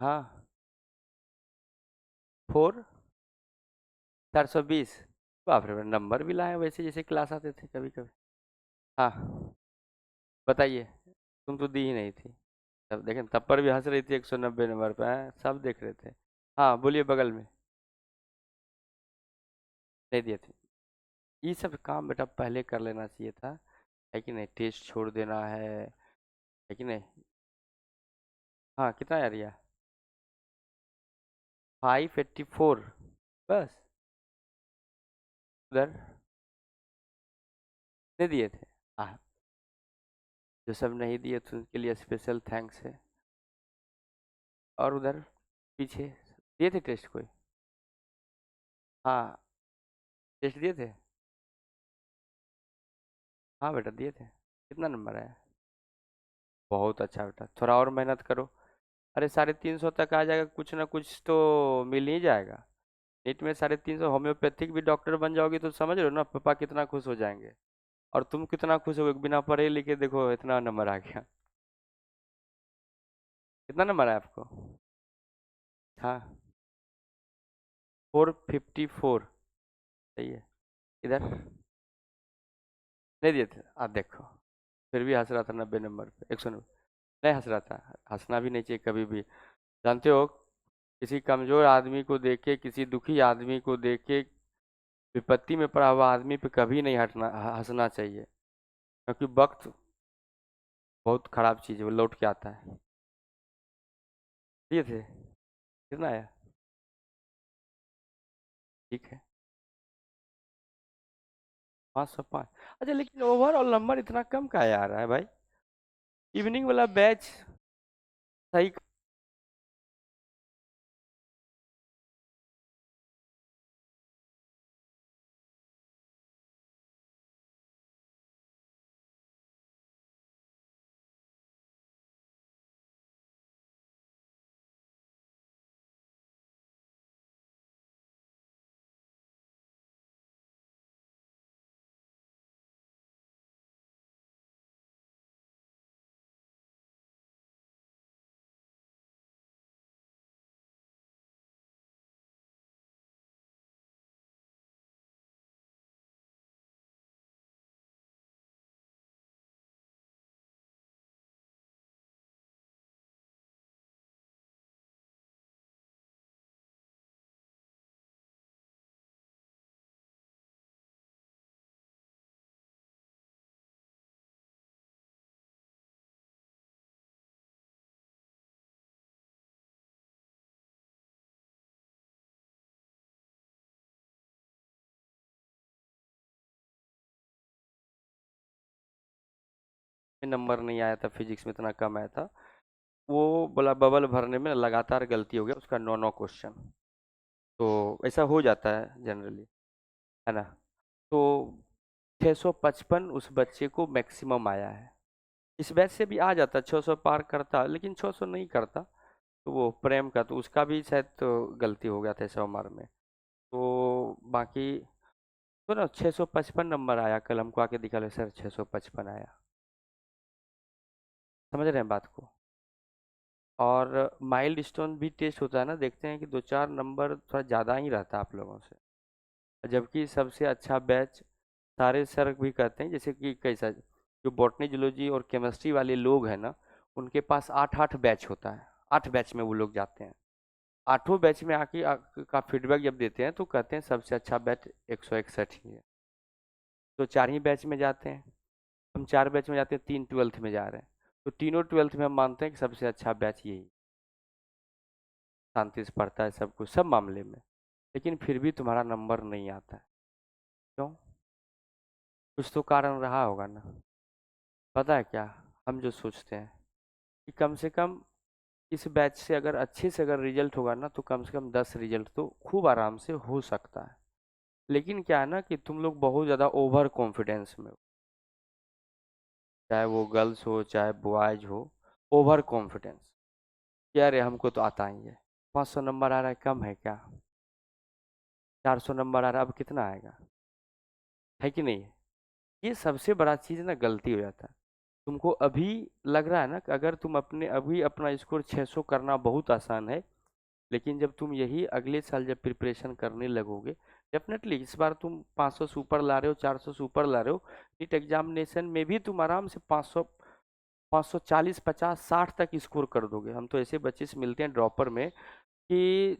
हाँ, 4,420। बाप रे, नंबर भी लाए वैसे जैसे क्लास आते थे कभी कभी। हाँ, बताइए। तुम तो दी ही नहीं थी। तब देखें, तब पर भी हंस रही थी 190 नंबर पे, हैं? सब देख रहे थे। हाँ बोलिए, बगल में। नहीं दिए थे। ये सब काम बेटा पहले कर लेना चाहिए था, है कि नहीं? टेस्ट छोड़ देना है कि नहीं? हाँ, कितना एरिया? 584। बस। उधर नहीं दिए थे। हाँ, जो सब नहीं दिए थे उनके लिए स्पेशल थैंक्स है। और उधर पीछे दिए थे टेस्ट कोई? हाँ, टेस्ट दिए थे। हाँ बेटा दिए थे। कितना नंबर आया? बहुत अच्छा बेटा, थोड़ा और मेहनत करो। अरे 350 तक आ जाएगा, कुछ ना कुछ तो मिल ही जाएगा। नीट में 350, होम्योपैथिक भी डॉक्टर बन जाओगे तो समझ रहे हो ना, पापा कितना खुश हो जाएंगे। और तुम कितना खुश होगे, बिना पढ़े लिखे देखो इतना नंबर आ गया। कितना नंबर आया आपको? हाँ, 454। सही है। इधर नहीं दिए थे, आप देखो। फिर भी हंस रहा था 90 नंबर पे, 190। नहीं हंस रहा था। हंसना भी नहीं चाहिए कभी भी। जानते हो, किसी कमजोर आदमी को देख के, किसी दुखी आदमी को देख के, विपत्ति में पड़ा हुआ आदमी पे कभी नहीं हंसना चाहिए, क्योंकि वक्त बहुत खराब चीज़ है, वो लौट के आता है। दिए थे। कितना आया? ठीक है, 505। अच्छा, लेकिन ओवरऑल नंबर इतना कम का आ रहा है भाई? इवनिंग वाला बैच सही। नंबर नहीं आया था फिजिक्स में, इतना कम आया था। वो बोला बबल भरने में लगातार गलती हो गया उसका, 9 क्वेश्चन। तो ऐसा हो जाता है जनरली, है ना? तो 655 उस बच्चे को मैक्सिमम आया है। इस बैच से भी आ जाता, 600 पार करता, लेकिन 600 नहीं करता। तो वो प्रेम का तो उसका भी शायद तो गलती हो गया था इस उम्र में। तो बाकी तो ना 655 नंबर आया, कल हमको आके दिखा ले सर 655 आया। समझ रहे हैं बात को? और माइल्ड स्टोन भी टेस्ट होता है ना, देखते हैं कि 2-4 नंबर थोड़ा ज़्यादा ही रहता है आप लोगों से। जबकि सबसे अच्छा बैच सारे सर भी कहते हैं, जैसे कि कैसा, जो बॉटनी जूलॉजी और केमिस्ट्री वाले लोग हैं ना, उनके पास 8-8 बैच होता है। 8 बैच में वो लोग जाते हैं। 8 बैच में आके का फीडबैक जब देते हैं तो कहते हैं सबसे अच्छा बैच 161 ही है। तो 4 ही बैच में जाते हैं। हम 4 बैच में जाते हैं, 3 ट्वेल्थ में जा रहे हैं, तो तीनों ट्वेल्थ में हम मानते हैं कि सबसे अच्छा बैच यही, शांति से पढ़ता है सब कुछ सब मामले में, लेकिन फिर भी तुम्हारा नंबर नहीं आता है। क्यों? कुछ तो कारण रहा होगा ना। पता है क्या, हम जो सोचते हैं कि कम से कम इस बैच से अगर अच्छे से अगर रिजल्ट होगा ना, तो कम से कम 10 रिजल्ट तो खूब आराम से हो सकता है। लेकिन क्या है ना कि तुम लोग बहुत ज़्यादा ओवर कॉन्फिडेंस में हो, चाहे वो गर्ल्स हो चाहे बॉयज हो, ओवर कॉन्फिडेंस कि अरे हमको तो आता ही है, 500 नंबर आ रहा है कम है क्या, 400 नंबर आ रहा है अब कितना आएगा, है कि नहीं। ये सबसे बड़ा चीज़ ना गलती हो जाता है। तुमको अभी लग रहा है ना कि अगर तुम अपने अभी अपना स्कोर 600 करना बहुत आसान है, लेकिन जब तुम यही अगले साल जब प्रिपरेशन करने लगोगे, डेफिनेटली इस बार तुम 500 से ऊपर ला रहे हो, 400 से ऊपर ला रहे हो, नीट एग्जामिनेशन में भी तुम आराम से 500 540 50 60 तक स्कोर कर दोगे। हम तो ऐसे बच्चे से मिलते हैं ड्रॉपर में कि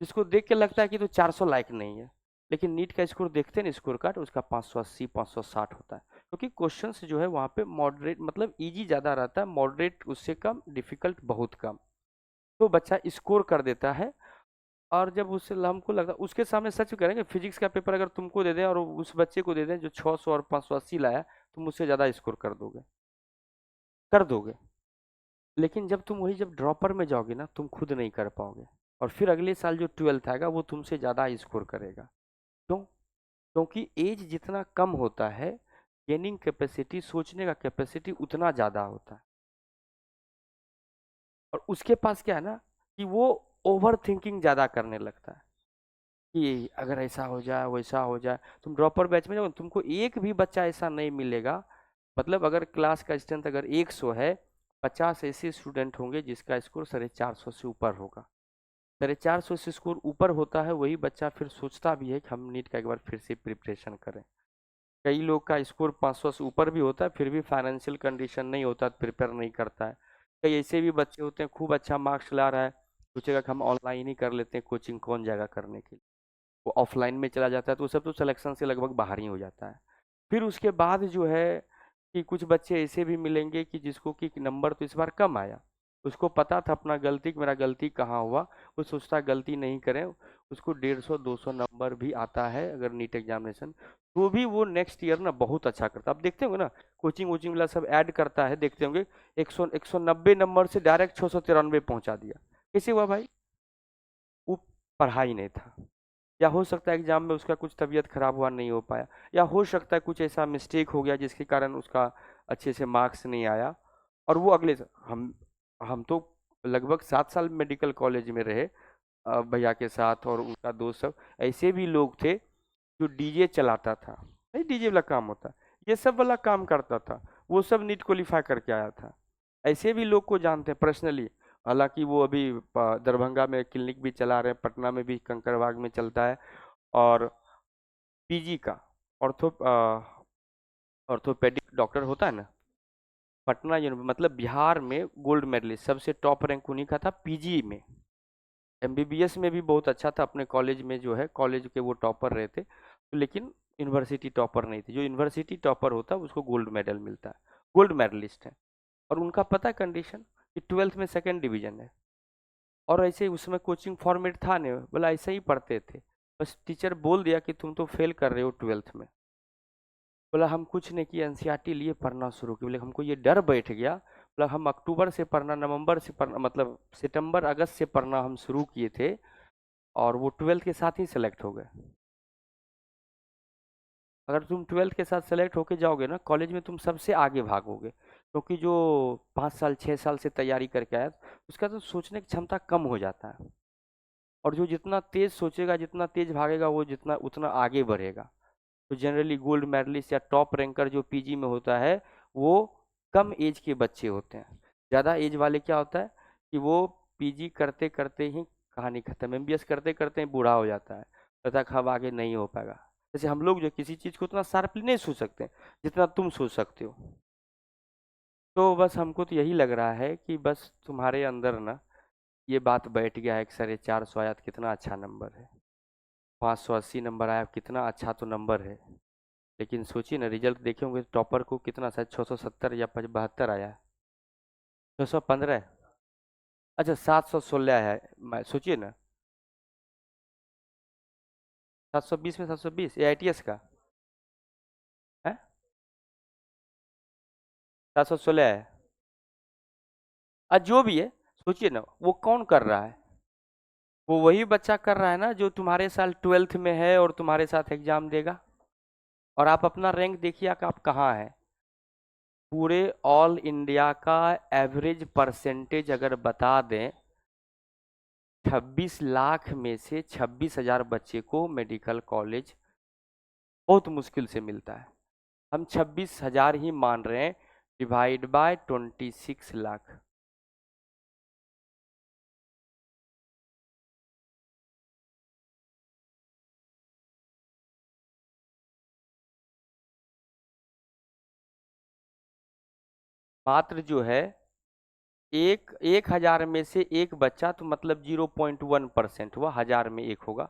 जिसको देख के लगता है कि तो 400 लायक नहीं है, लेकिन नीट का स्कोर देखते हैं ना, स्कोर कार्ड उसका 580 560 होता है, क्योंकि क्वेश्चंस जो है वहाँ पे मॉडरेट मतलब इजी ज़्यादा रहता है, मॉडरेट उससे कम, डिफिकल्ट बहुत कम, तो बच्चा स्कोर कर देता है। और जब उससे हमको लगता है उसके सामने सच करेंगे, फिजिक्स का पेपर अगर तुमको दे दें और उस बच्चे को दे दें जो 600 और 580 लाया, तुम उससे ज़्यादा स्कोर कर दोगे। लेकिन जब तुम वही जब ड्रॉपर में जाओगे ना, तुम खुद नहीं कर पाओगे, और फिर अगले साल जो 12th आएगा वो तुमसे ज़्यादा स्कोर करेगा। क्यों? क्योंकि एज जितना कम होता है, गेनिंग कैपेसिटी, सोचने का कैपेसिटी उतना ज़्यादा होता है, और उसके पास क्या है ना कि वो ओवर थिंकिंग ज़्यादा करने लगता है कि अगर ऐसा हो जाए वैसा हो जाए। तुम ड्रॉपर बैच में जाओ, तुमको एक भी बच्चा ऐसा नहीं मिलेगा, मतलब अगर क्लास का स्ट्रेंथ अगर 100 है, 50 ऐसे स्टूडेंट होंगे जिसका स्कोर 450 से ऊपर होगा। 450 से स्कोर ऊपर होता है, वही बच्चा फिर सोचता भी है कि हम नीट का एक बार फिर से प्रिपरेशन करें। कई लोग का स्कोर 500 से ऊपर भी होता है, फिर भी फाइनेंशियल कंडीशन नहीं होता, प्रिपेयर नहीं करता है। कई ऐसे भी बच्चे होते हैं खूब अच्छा मार्क्स ला रहा है, सोचेगा कि हम ऑनलाइन ही कर लेते हैं, कोचिंग कौन जाएगा करने के लिए, वो ऑफलाइन में चला जाता है, तो वो सब तो सिलेक्शन से लगभग बाहर ही हो जाता है। फिर उसके बाद जो है कि कुछ बच्चे ऐसे भी मिलेंगे कि जिसको कि नंबर तो इस बार कम आया, उसको पता था अपना गलती कि मेरा गलती कहाँ हुआ, वो सोचता गलती नहीं करें, उसको 150 200 नंबर भी आता है अगर नीट एग्जामिनेशन, तो भी वो नेक्स्ट ईयर ना बहुत अच्छा करता है। आप देखते होंगे ना, कोचिंग वोचिंग वाला सब ऐड करता है, देखते होंगे 190 नंबर से डायरेक्ट 693 पहुंचा दिया। कैसे हुआ भाई? वो पढ़ाई नहीं था, या हो सकता है एग्जाम में उसका कुछ तबीयत खराब हुआ नहीं हो पाया, या हो सकता है कुछ ऐसा मिस्टेक हो गया जिसके कारण उसका अच्छे से मार्क्स नहीं आया, और वो हम तो लगभग 7 साल मेडिकल कॉलेज में रहे, भैया के साथ और उनका दोस्त सब ऐसे भी लोग थे जो डीजे चलाता था, नहीं डीजे वाला काम होता, ये सब वाला काम करता था, वो सब नीट क्वालिफाई करके आया था। ऐसे भी लोग को जानते हैं पर्सनली, हालांकि वो अभी दरभंगा में क्लिनिक भी चला रहे हैं, पटना में भी कंकड़बाग में चलता है, और पीजी का ऑर्थो ऑर्थोपेडिक डॉक्टर होता है ना, पटना मतलब बिहार में गोल्ड मेडलिस्ट, सबसे टॉप रैंक उन्हीं का था पीजी में। एमबीबीएस में भी बहुत अच्छा था, अपने कॉलेज में जो है कॉलेज के वो टॉपर रहे थे, लेकिन यूनिवर्सिटी टॉपर नहीं थे। जो यूनिवर्सिटी टॉपर होता है उसको गोल्ड मेडल मिलता है, गोल्ड मेडलिस्ट है। और उनका पता है कंडीशन कि 12th में 2nd डिवीजन है, और ऐसे उसमें कोचिंग फॉर्मेट था नहीं, बोला ऐसे ही पढ़ते थे, बस टीचर बोल दिया कि तुम तो फेल कर रहे हो 12th में। बोला हम कुछ नहीं किया, एनसीईआरटी लिए पढ़ना शुरू किया, बोले हमको ये डर बैठ गया, बोला हम अक्टूबर से पढ़ना, नवंबर से पढ़ना, मतलब सितंबर अगस्त से पढ़ना हम शुरू किए थे, और वो 12th के साथ ही सेलेक्ट हो गए। अगर तुम 12th के साथ सेलेक्ट होके जाओगे ना कॉलेज में, तुम सबसे आगे भागोगे, क्योंकि जो 5 साल 6 साल से तैयारी करके आया उसका तो सोचने की क्षमता कम हो जाता है, और जो जितना तेज सोचेगा जितना तेज भागेगा वो जितना उतना आगे बढ़ेगा। तो जनरली गोल्ड मेडलिस्ट या टॉप रैंकर जो पीजी में होता है, वो कम एज के बच्चे होते हैं। ज़्यादा एज वाले क्या होता है कि वो पीजी करते करते ही कहानी खत्म, एमबीएस करते करते ही बूढ़ा हो जाता है, तथा अब आगे नहीं हो पाएगा। जैसे हम लोग जो किसी चीज़ को उतना शार्पली नहीं सोच सकते जितना तुम सोच सकते हो। तो बस हमको तो यही लग रहा है कि बस तुम्हारे अंदर ना ये बात बैठ गया है कि 450 आया तो कितना अच्छा नंबर है, 580 नंबर आया कितना अच्छा तो नंबर है, लेकिन सोचिए ना, रिजल्ट देखे होंगे टॉपर को कितना, शायद 670 या 72 आया है। 615 है। अच्छा 716 है। सोचिए ना, 720 में 720 AITS का है, 716 है। जो भी है, सोचिए ना वो कौन कर रहा है। वो वही बच्चा कर रहा है ना जो तुम्हारे साल 12th में है और तुम्हारे साथ एग्जाम देगा। और आप अपना रैंक देखिए कि आप कहाँ हैं। पूरे ऑल इंडिया का एवरेज परसेंटेज अगर बता दें, 26 लाख में से 26,000 बच्चे को मेडिकल कॉलेज बहुत मुश्किल से मिलता है। हम 26,000 ही मान रहे हैं, डिवाइड बाय 26 लाख। मात्र जो है एक 1,000 में से एक बच्चा, तो मतलब 0.1% हुआ, 1,000 में एक होगा।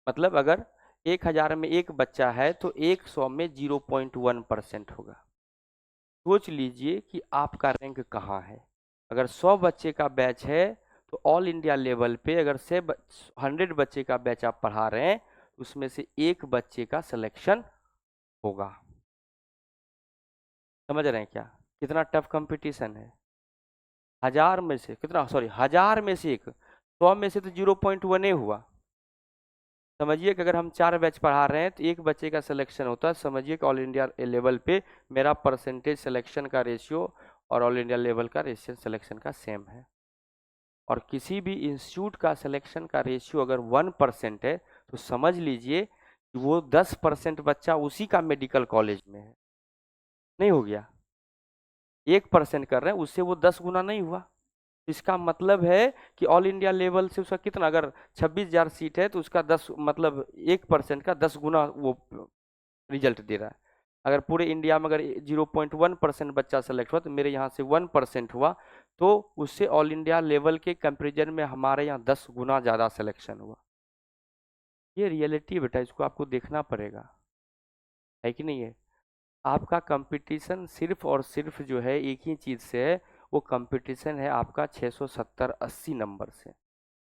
मतलब अगर 1,000 में एक बच्चा है तो 100 में 0.1% होगा। सोच लीजिए कि आपका रैंक कहाँ है। अगर 100 बच्चे का बैच है तो ऑल इंडिया लेवल पे अगर से 100 बच्चे का बैच आप पढ़ा रहे हैं, उसमें से एक बच्चे का सिलेक्शन होगा। समझ रहे हैं क्या, कितना टफ कंपटीशन है। 1,000 में से कितना, सॉरी 1,000 में से एक, 100 में से तो 0.1 हुआ। समझिए कि अगर हम 4 बैच पढ़ा रहे हैं तो एक बच्चे का सिलेक्शन होता है। समझिए कि ऑल इंडिया लेवल पे मेरा परसेंटेज सिलेक्शन का रेशियो और ऑल इंडिया लेवल का रेशियो सिलेक्शन का सेम है। और किसी भी इंस्टीट्यूट का सिलेक्शन का रेशियो अगर 1% है तो समझ लीजिए कि वो 10% बच्चा उसी का मेडिकल कॉलेज में है। नहीं हो गया, 1% कर रहे हैं उससे वो 10 गुना नहीं हुआ। इसका मतलब है कि ऑल इंडिया लेवल से उसका कितना, अगर 26,000 सीट है तो उसका 10 मतलब 1% का 10 गुना वो रिजल्ट दे रहा है। अगर पूरे इंडिया में अगर 0.1% बच्चा सेलेक्ट हुआ तो मेरे यहाँ से 1% हुआ, तो उससे ऑल इंडिया लेवल के कंपेरिजन में हमारे यहाँ 10 गुना ज़्यादा सिलेक्शन हुआ। ये रियलिटी बेटा, इसको आपको देखना पड़ेगा, है कि नहीं है। आपका कंपटीशन सिर्फ और सिर्फ जो है एक ही चीज़ से है, वो कंपटीशन है आपका 670-80 नंबर से।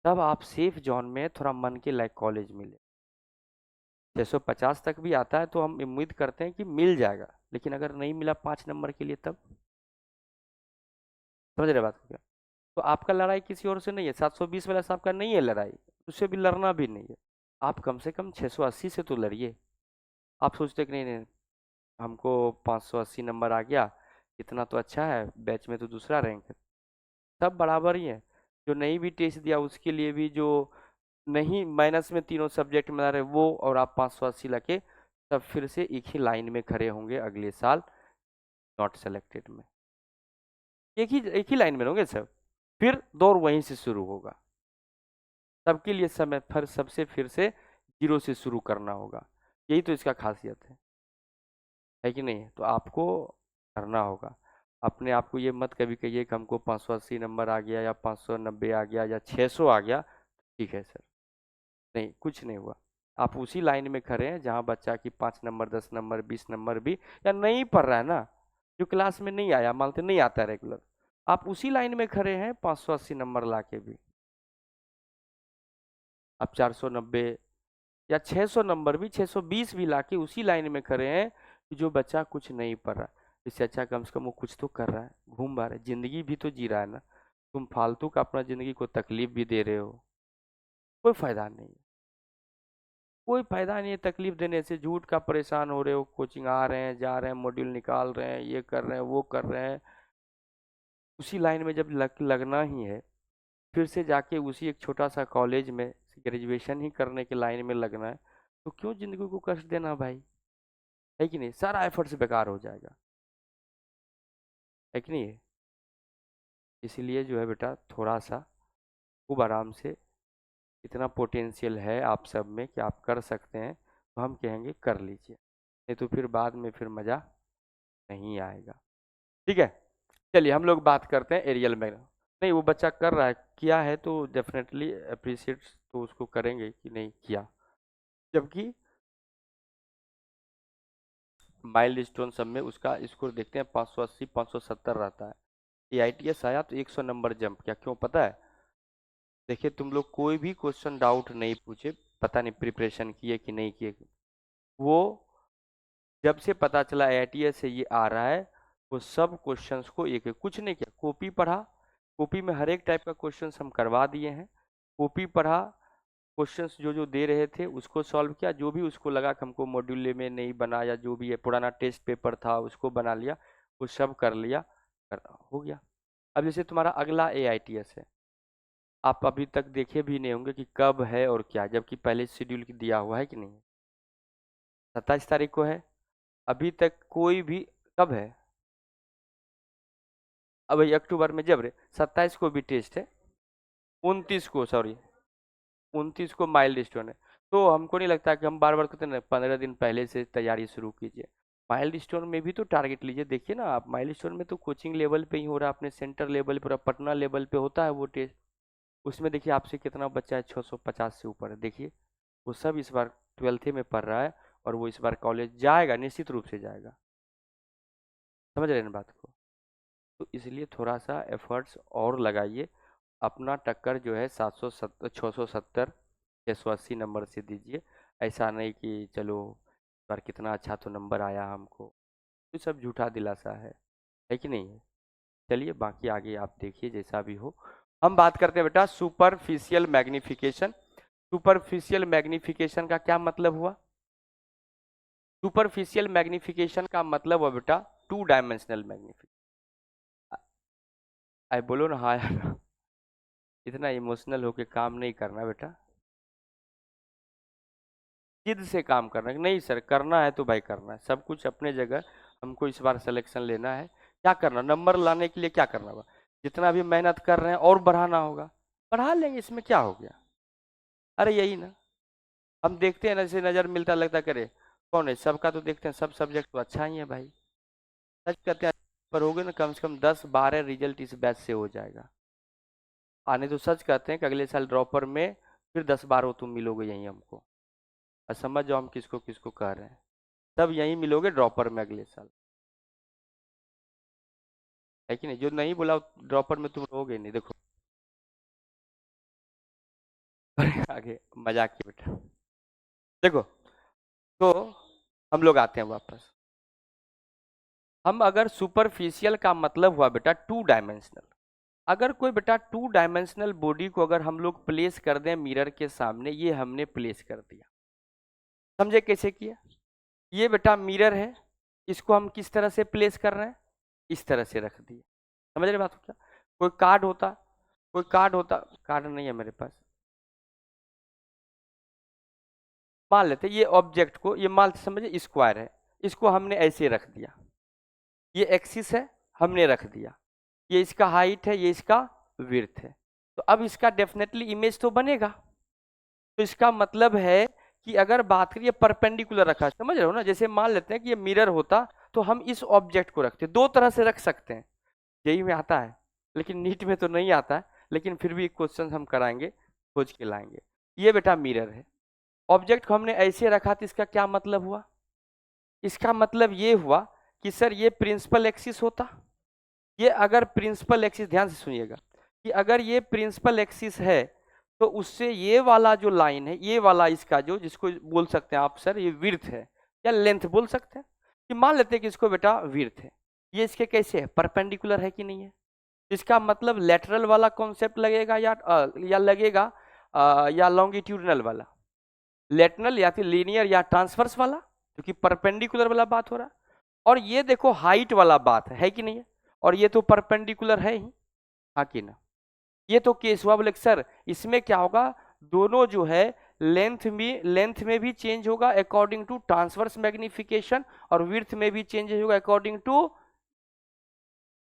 तब आप सेफ जोन में थोड़ा मन के लायक कॉलेज मिले। 650 तक भी आता है तो हम उम्मीद करते हैं कि मिल जाएगा, लेकिन अगर नहीं मिला 5 नंबर के लिए तब। समझ रहे बात क्या। तो आपका लड़ाई किसी और से नहीं है, 720 वाला साहब का नहीं है लड़ाई, उससे भी लड़ना भी नहीं है। आप कम से कम 680 से तो लड़िए। आप सोचते कि नहीं नहीं, हमको 580 नंबर आ गया, इतना तो अच्छा है, बैच में तो दूसरा रैंक है। सब बराबर ही है। जो नहीं भी टेस्ट दिया उसके लिए भी, जो नहीं माइनस में तीनों सब्जेक्ट में आ रहे वो, और आप 580 लगे, तब फिर से एक ही लाइन में खड़े होंगे अगले साल नॉट सेलेक्टेड में। एक ही लाइन में होंगे सब, फिर दौर वहीं से शुरू होगा। सबके लिए समय फिर सबसे फिर से जीरो से शुरू करना होगा। यही तो इसका खासियत है कि नहीं। तो आपको करना होगा। अपने आप को ये मत कभी कहिए कि हमको 580 नंबर आ गया या 590 आ गया या 600 आ गया, ठीक है सर, नहीं कुछ नहीं हुआ। आप उसी लाइन में खड़े हैं जहाँ बच्चा की 5 नंबर 10 नंबर 20 नंबर भी, या नहीं पढ़ रहा है ना, जो क्लास में नहीं आया, मानते नहीं आता है रेगुलर, आप उसी लाइन में खड़े हैं 580 नंबर ला के भी। आप 490 या 600 नंबर भी, 620 भी लाके उसी लाइन में खड़े हैं कि जो बच्चा कुछ नहीं पढ़ रहा। इससे अच्छा कम से कम वो कुछ तो कर रहा है, घूम रहा है, जिंदगी भी तो जी रहा है ना। तुम फालतू का अपना जिंदगी को तकलीफ भी दे रहे हो, कोई फायदा नहीं है। कोई फायदा नहीं है तकलीफ देने से, झूठ का परेशान हो रहे हो, कोचिंग आ रहे हैं जा रहे हैं मॉड्यूल निकाल रहे हैं, ये कर रहे हैं वो कर रहे हैं। उसी लाइन में जब लगना ही है, फिर से जाके उसी एक छोटा सा कॉलेज में ग्रेजुएशन ही करने के लाइन में लगना है, तो क्यों जिंदगी को कष्ट देना भाई, है कि नहीं। सारा एफर्ट्स बेकार हो जाएगा, है कि नहीं है। इसीलिए जो है बेटा, थोड़ा सा खूब आराम से, इतना पोटेंशियल है आप सब में कि आप कर सकते हैं, तो हम कहेंगे कर लीजिए, नहीं तो फिर बाद में फिर मज़ा नहीं आएगा। ठीक है, चलिए हम लोग बात करते हैं एरियल में। नहीं वो बच्चा कर रहा है, किया है तो डेफिनेटली अप्रिशिएट तो उसको करेंगे कि नहीं किया। जबकि माइल्ड स्टोन सब में उसका स्कोर देखते हैं 580 570 रहता है। AITS आया तो 100 नंबर जंप किया, क्यों पता है? देखिए तुम लोग कोई भी क्वेश्चन डाउट नहीं पूछे, पता नहीं प्रिपरेशन किए कि नहीं किए, वो जब से पता चला AITS से ये आ रहा है, वो सब क्वेश्चंस को एक एक कुछ नहीं किया, कॉपी पढ़ा, कॉपी में हर एक टाइप का क्वेश्चंस हम करवा दिए हैं, कॉपी पढ़ा, क्वेश्चंस जो जो दे रहे थे उसको सॉल्व किया, जो भी उसको लगा कि हमको मॉड्यूल में नहीं बना या जो भी है पुराना टेस्ट पेपर था उसको बना लिया, वो सब कर लिया, हो गया। अब जैसे तुम्हारा अगला AITS है, आप अभी तक देखे भी नहीं होंगे कि कब है और क्या, जबकि पहले शेड्यूल दिया हुआ है कि नहीं, 27 तारीख को है। अभी तक कोई भी, कब है? अब भाई अक्टूबर में जब रे 27 को भी टेस्ट है, 29 को, सॉरी 29 को माइल्ड स्टोन है। तो हमको नहीं लगता कि हम बार बार कहते हैं 15 दिन पहले से तैयारी शुरू कीजिए। माइल्ड स्टोन में भी तो टारगेट लीजिए, देखिए ना आप, माइल्ड स्टोन में तो कोचिंग लेवल पे ही हो रहा है, अपने सेंटर लेवल पर, पटना लेवल पे होता है वो टेस्ट। उसमें देखिए आपसे कितना बच्चा है, 650 से ऊपर है, देखिए वो सब इस बार 12th में पढ़ रहा है और वो इस बार कॉलेज जाएगा, निश्चित रूप से जाएगा। समझ रहे हैं ना बात को? तो इसलिए थोड़ा सा एफर्ट्स और लगाइए, अपना टक्कर जो है 770 670 680 नंबर से दीजिए। ऐसा नहीं कि चलो इस बार कितना अच्छा तो नंबर आया हमको, तो सब झूठा दिलासा है कि नहीं है? चलिए बाकी आगे आप देखिए जैसा भी हो। हम बात करते हैं बेटा सुपरफिशियल मैग्निफिकेशन। सुपरफिशियल मैग्निफिकेशन का क्या मतलब हुआ? सुपरफिशियल मैग्निफिकेशन का मतलब हुआ बेटा 2 डायमेंशनल मैग्निफिकेशन। आई बोलो ना हाँ या ना, इतना इमोशनल होके काम नहीं करना बेटा, जिद से काम करना है। नहीं सर करना है तो भाई करना है, सब कुछ अपने जगह। हमको इस बार सिलेक्शन लेना है, क्या करना, नंबर लाने के लिए क्या करना होगा, जितना भी मेहनत कर रहे हैं और बढ़ाना होगा, बढ़ा लेंगे, इसमें क्या हो गया? अरे यही ना, हम देखते हैं ना, जैसे नज़र मिलता लगता करे कौन है, सबका तो देखते हैं, सब सब्जेक्ट तो अच्छा ही है भाई, सच कहते हैं। पर होगे ना कम से कम 10-12 रिजल्ट इस बैच से हो जाएगा, आने तो सच कहते हैं कि अगले साल ड्रॉपर में फिर 10-12 तुम मिलोगे यहीं हमको, और समझ जाओ हम किसको किसको कह रहे हैं, सब यहीं मिलोगे ड्रॉपर में अगले साल, है कि नहीं? जो नहीं बोला ड्रॉपर में तुम रहोगे नहीं, देखो आगे मजाक की बेटा। देखो तो हम लोग आते हैं वापस, हम अगर सुपरफिशियल का मतलब हुआ बेटा 2 डायमेंशनल, अगर कोई बेटा 2 डायमेंशनल बॉडी को अगर हम लोग प्लेस कर दें मिरर के सामने, ये हमने प्लेस कर दिया, समझे कैसे किया? ये बेटा मिरर है, इसको हम किस तरह से प्लेस कर रहे हैं, इस तरह से रख दिए, समझ रहे बात को? क्या कोई कार्ड होता, कोई कार्ड होता, कार्ड नहीं है मेरे पास, मान लेते ये ऑब्जेक्ट को, ये मान समझे स्क्वायर है, इसको हमने ऐसे रख दिया, ये एक्सिस है हमने रख दिया, ये इसका हाइट है, ये इसका विड्थ है, तो अब इसका डेफिनेटली इमेज तो बनेगा। तो इसका मतलब है कि अगर बात करिए परपेंडिकुलर रखा, समझ रहे हो ना, जैसे मान लेते हैं कि ये मिरर होता तो हम इस ऑब्जेक्ट को रखते, दो तरह से रख सकते हैं, जेई में आता है लेकिन नीट में तो नहीं आता है, लेकिन फिर भी क्वेश्चन हम कराएंगे, खोज के लाएंगे। ये बेटा मिरर है, ऑब्जेक्ट को हमने ऐसे रखा तो इसका क्या मतलब हुआ? इसका मतलब ये हुआ कि सर ये प्रिंसिपल एक्सिस होता, ये अगर प्रिंसिपल एक्सिस, ध्यान से सुनिएगा, कि अगर ये प्रिंसिपल एक्सिस है तो उससे ये वाला जो लाइन है, ये वाला इसका जो, जिसको बोल सकते हैं आप सर ये विड्थ है या लेंथ बोल सकते हैं, कि मान लेते हैं कि इसको बेटा विड्थ है, ये इसके कैसे है, परपेंडिकुलर है कि नहीं है? इसका मतलब लेटरल वाला कॉन्सेप्ट लगेगा या लगेगा या लॉन्गिट्यूडनल वाला, लेटरल या फिर लीनियर या ट्रांसवर्स वाला, क्योंकि परपेंडिकुलर वाला बात हो रहा है। और ये देखो हाइट वाला बात है कि नहीं है, और ये तो परपेंडिकुलर है ही, हाँ कि ना? ये तो केस हुआ, बोले सर इसमें क्या होगा, दोनों जो है लेंथ में भी चेंज होगा अकॉर्डिंग टू ट्रांसवर्स मैग्निफिकेशन, और विड्थ में भी चेंज होगा अकॉर्डिंग टू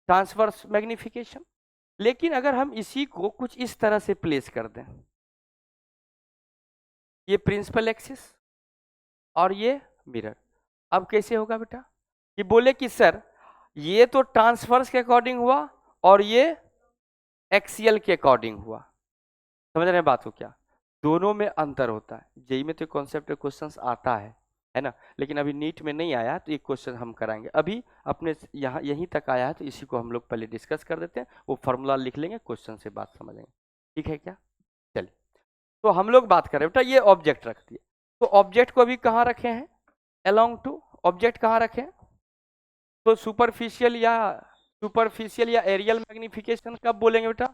ट्रांसवर्स मैग्निफिकेशन। लेकिन अगर हम इसी को कुछ इस तरह से प्लेस कर दें, ये प्रिंसिपल एक्सिस और ये मिरर, अब कैसे होगा बेटा? कि बोले कि सर ये तो ट्रांसवर्स के अकॉर्डिंग हुआ और ये एक्सियल के अकॉर्डिंग हुआ, समझ रहे हैं बात को? क्या दोनों में अंतर होता है, जेई में तो कॉन्सेप्ट क्वेश्चंस आता है, है ना। लेकिन अभी नीट में नहीं आया तो एक क्वेश्चन हम कराएंगे, अभी अपने यहाँ यहीं तक आया है तो इसी को हम लोग पहले डिस्कस कर देते हैं, वो फार्मूला लिख लेंगे, क्वेश्चन से बात समझेंगे, ठीक है क्या। चलिए, तो हम लोग बात करें बेटा, ये ऑब्जेक्ट रख दिए, तो ऑब्जेक्ट को अभी कहाँ रखे हैं, अलोंग टू, ऑब्जेक्ट कहाँ रखे हैं, तो सुपरफिशियल या एरियल मैग्निफिकेशन कब बोलेंगे बेटा,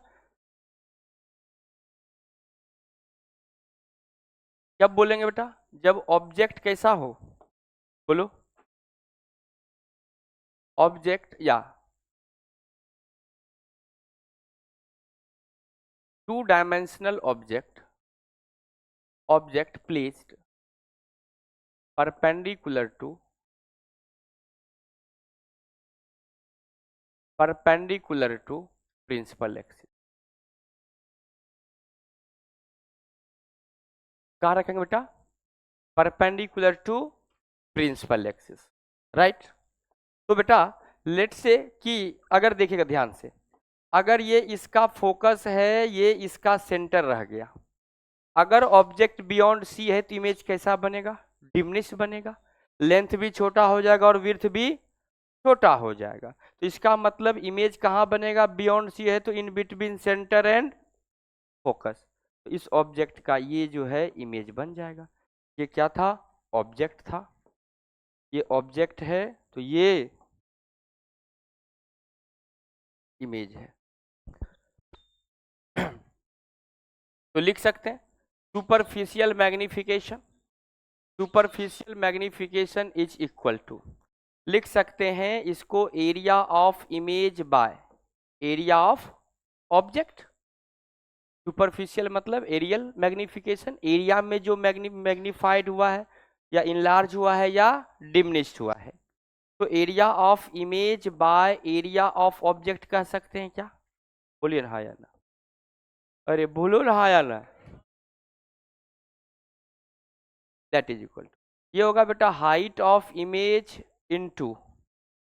कब बोलेंगे बेटा, जब ऑब्जेक्ट कैसा हो, बोलो, ऑब्जेक्ट या two dimensional object, object placed perpendicular to principal axis, कहाँ रखेंगे बेटा, perpendicular to principal axis, right. तो बेटा लेट से कि अगर देखिएगा ध्यान से, अगर ये इसका फोकस है, ये इसका सेंटर रह गया, अगर ऑब्जेक्ट बियॉन्ड सी है तो इमेज कैसा बनेगा, डिमिनिश बनेगा, लेंथ भी छोटा हो जाएगा और विड्थ भी छोटा हो जाएगा, तो इसका मतलब इमेज कहाँ बनेगा, बियॉन्ड सी है तो in between centre and focus, तो इस ऑब्जेक्ट का ये जो है इमेज बन जाएगा। ये क्या था, ऑब्जेक्ट था, ये ऑब्जेक्ट है, तो ये इमेज है। तो लिख सकते हैं superficial magnification is equal to, लिख सकते हैं इसको area of image by area of object. Superficial मतलब एरियल मैग्निफिकेशन, एरिया में जो मैग्नीफाइड हुआ है या इनलार्ज हुआ है या डिमिनिश्ड हुआ है, तो area of image by area of object कह सकते हैं क्या, बोलिए ना हाँ या ना, अरे बोलो ना हाँ या ना, दैट इज इक्वल टू, ये होगा बेटा हाइट ऑफ इमेज इनटू,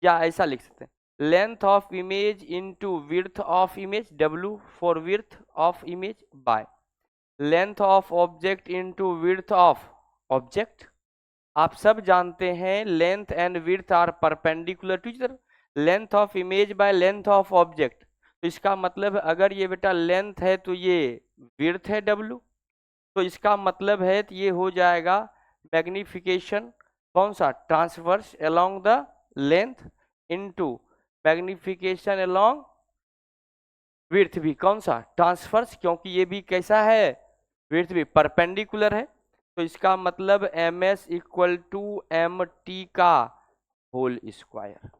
या ऐसा लिख सकते हैं length of image into width of image, W for width of image by length of object into width of object. आप सब जानते हैं length and width are perpendicular to each other, length of image by length of object, तो इसका मतलब अगर ये बेटा लेंथ है तो ये विड्थ है W, तो इसका मतलब है तो ये हो जाएगा मैग्निफिकेशन कौन सा, transverse along the length into magnification along width भी कौन सा, ट्रांसवर्स, क्योंकि ये भी कैसा है, विड्थ भी परपेंडिकुलर है, तो इसका मतलब ms इक्वल टू mt का होल स्क्वायर।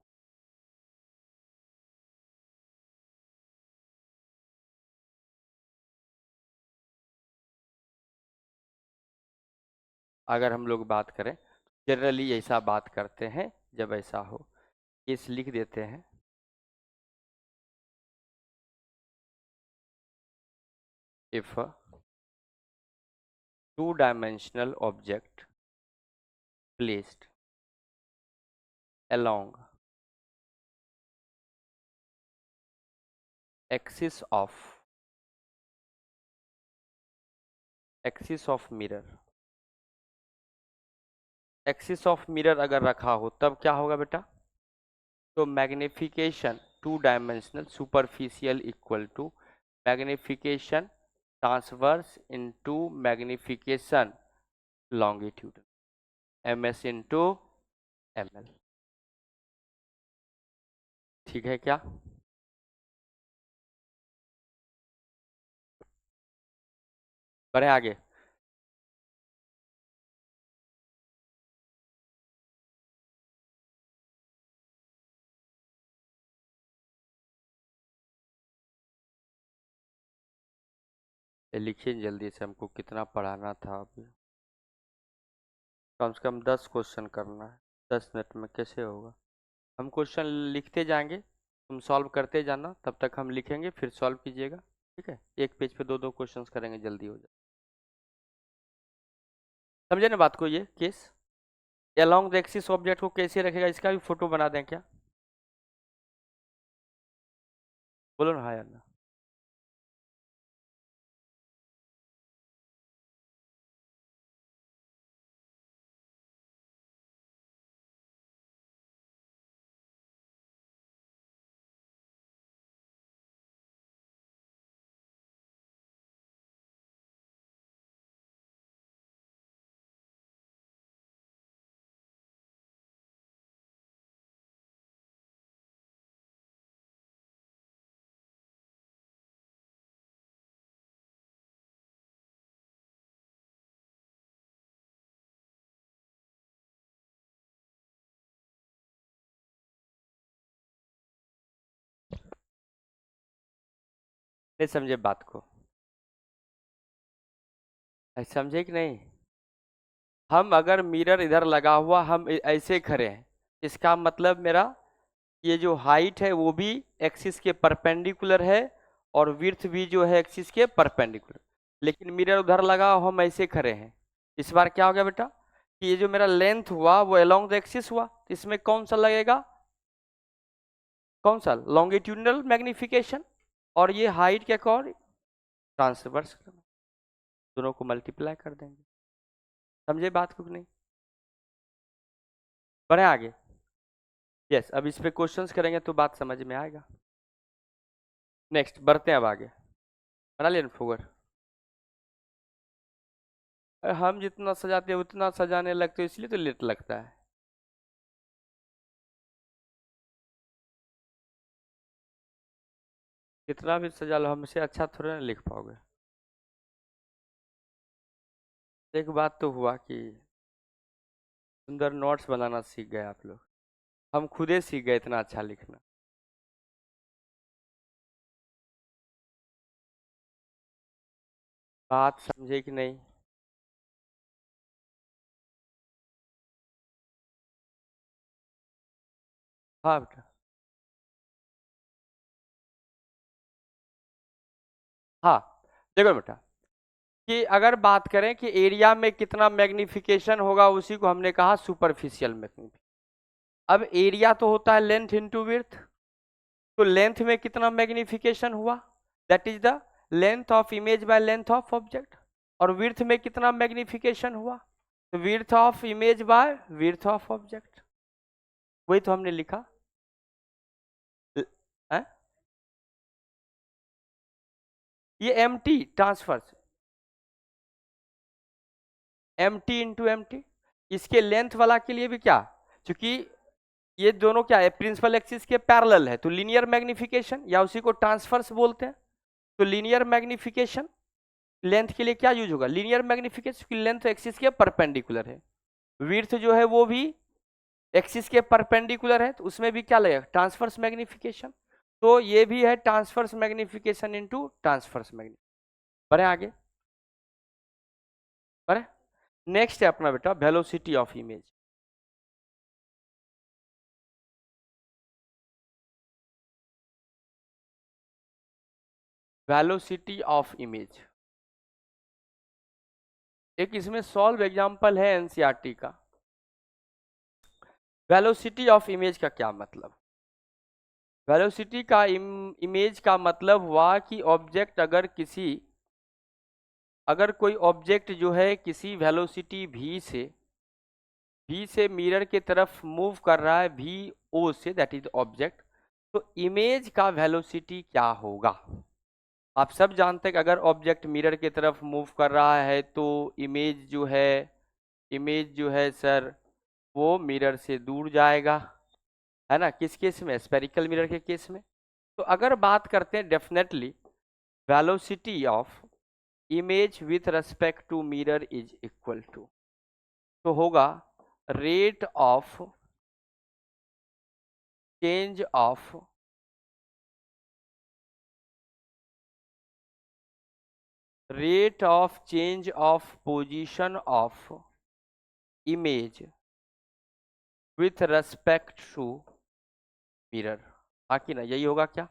अगर हम लोग बात करें, जनरली ऐसा बात करते हैं, जब ऐसा हो इस लिख देते हैं, if two dimensional object placed along axis of mirror, axis of mirror अगर रखा हो तब क्या होगा बेटा, तो magnification two dimensional superficial equal to magnification transverse into magnification longitude, ms into ml, ठीक है क्या। बढ़े आगे, लिखिए जल्दी से, हमको कितना पढ़ाना था अभी, कम से कम 10 क्वेश्चन करना है, 10 मिनट में कैसे होगा, हम क्वेश्चन लिखते जाएंगे, तुम सॉल्व करते जाना, तब तक हम लिखेंगे फिर सॉल्व कीजिएगा, ठीक है, एक पेज पे दो दो क्वेश्चंस करेंगे, जल्दी हो जाए, समझे ना बात को, ये case along the axis object को कैसे रखेगा, इसका भी फोटो बना दें क्या, बोलो ना हाँ या ना। ये समझे बात को? समझे कि नहीं? हम अगर मिरर इधर लगा हुआ, हम ऐसे खड़े हैं, इसका मतलब मेरा ये जो हाइट है वो भी एक्सिस के परपेंडिकुलर है और विड्थ भी जो है एक्सिस के परपेंडिकुलर। लेकिन मिरर उधर लगा, हम ऐसे खड़े हैं। इस बार क्या हो गया बेटा कि ये जो मेरा लेंथ हुआ वो अलोंग द एक्सिस हुआ, तो इसमें कौन सा लगेगा? कौन सा? Longitudinal magnification. और ये हाइट के अकॉर्डिंग ट्रांसवर्स, दोनों को मल्टीप्लाई कर देंगे। समझे बात को कि नहीं? बढ़े आगे। यस, अब इस पे क्वेश्चंस करेंगे तो बात समझ में आएगा। नेक्स्ट बढ़ते हैं अब आगे। बना लिया फिगर? हम जितना सजाते हैं उतना सजाने लगते हैं, इसलिए तो लेट लगता है। कितना भी सजा लो, हमसे अच्छा थोड़ा ना लिख पाओगे। एक बात तो हुआ कि सुंदर नोट्स बनाना सीख गए आप लोग, हम खुदे सीख गए इतना अच्छा लिखना। बात समझे कि नहीं? हाँ बेटा। हाँ, देखो बेटा कि अगर बात करें कि एरिया में कितना मैग्निफिकेशन होगा, उसी को हमने कहा सुपरफिशियल मैग्निफिकेशन। अब एरिया तो होता है लेंथ इंटू विड्थ, तो लेंथ में कितना मैग्निफिकेशन हुआ? That is the length of image by length of object. और विड्थ में कितना मैग्निफिकेशन हुआ? तो width of image by width of object. वही तो हमने लिखा। है? ये M T transfer, M T into M T. इसके लेंथ वाला के लिए भी क्या, क्योंकि ये दोनों क्या है, प्रिंसिपल एक्सिस के पैरेलल है, तो लीनियर मैग्निफिकेशन या उसी को ट्रांसफर्स बोलते हैं। तो लीनियर मैग्निफिकेशन लेंथ के लिए क्या यूज होगा? लीनियर मैग्निफिकेशन की लेंथ एक्सिस के परपेंडिकुलर है, विड्थ जो है वो भी एक्सिस के परपेंडिकुलर है, तो उसमें भी क्या लगेगा? Transverse magnification. तो ये भी है transverse magnification into transverse magnification. बढ़े आगे, बढ़े। नेक्स्ट है अपना बेटा velocity of image. Velocity of image एक इसमें सॉल्व एग्जांपल है एनसीईआरटी का। वेलोसिटी ऑफ इमेज का क्या मतलब? वेलोसिटी का इमेज का मतलब हुआ कि ऑब्जेक्ट अगर कोई ऑब्जेक्ट जो है किसी वेलोसिटी v से मिरर की तरफ मूव कर रहा है, वी ओ से, दैट इज ऑब्जेक्ट, तो इमेज का वेलोसिटी क्या होगा? आप सब जानते हैं कि अगर ऑब्जेक्ट मिरर की तरफ मूव कर रहा है तो इमेज जो है सर वो मिरर से दूर जाएगा, है ना? किस केस में? स्पेरिकल मिरर के केस में। तो अगर बात करते हैं definitely velocity of image with respect to mirror is equal to, तो होगा rate of change of position of image with respect to mirror. बाकी ना यही होगा क्या?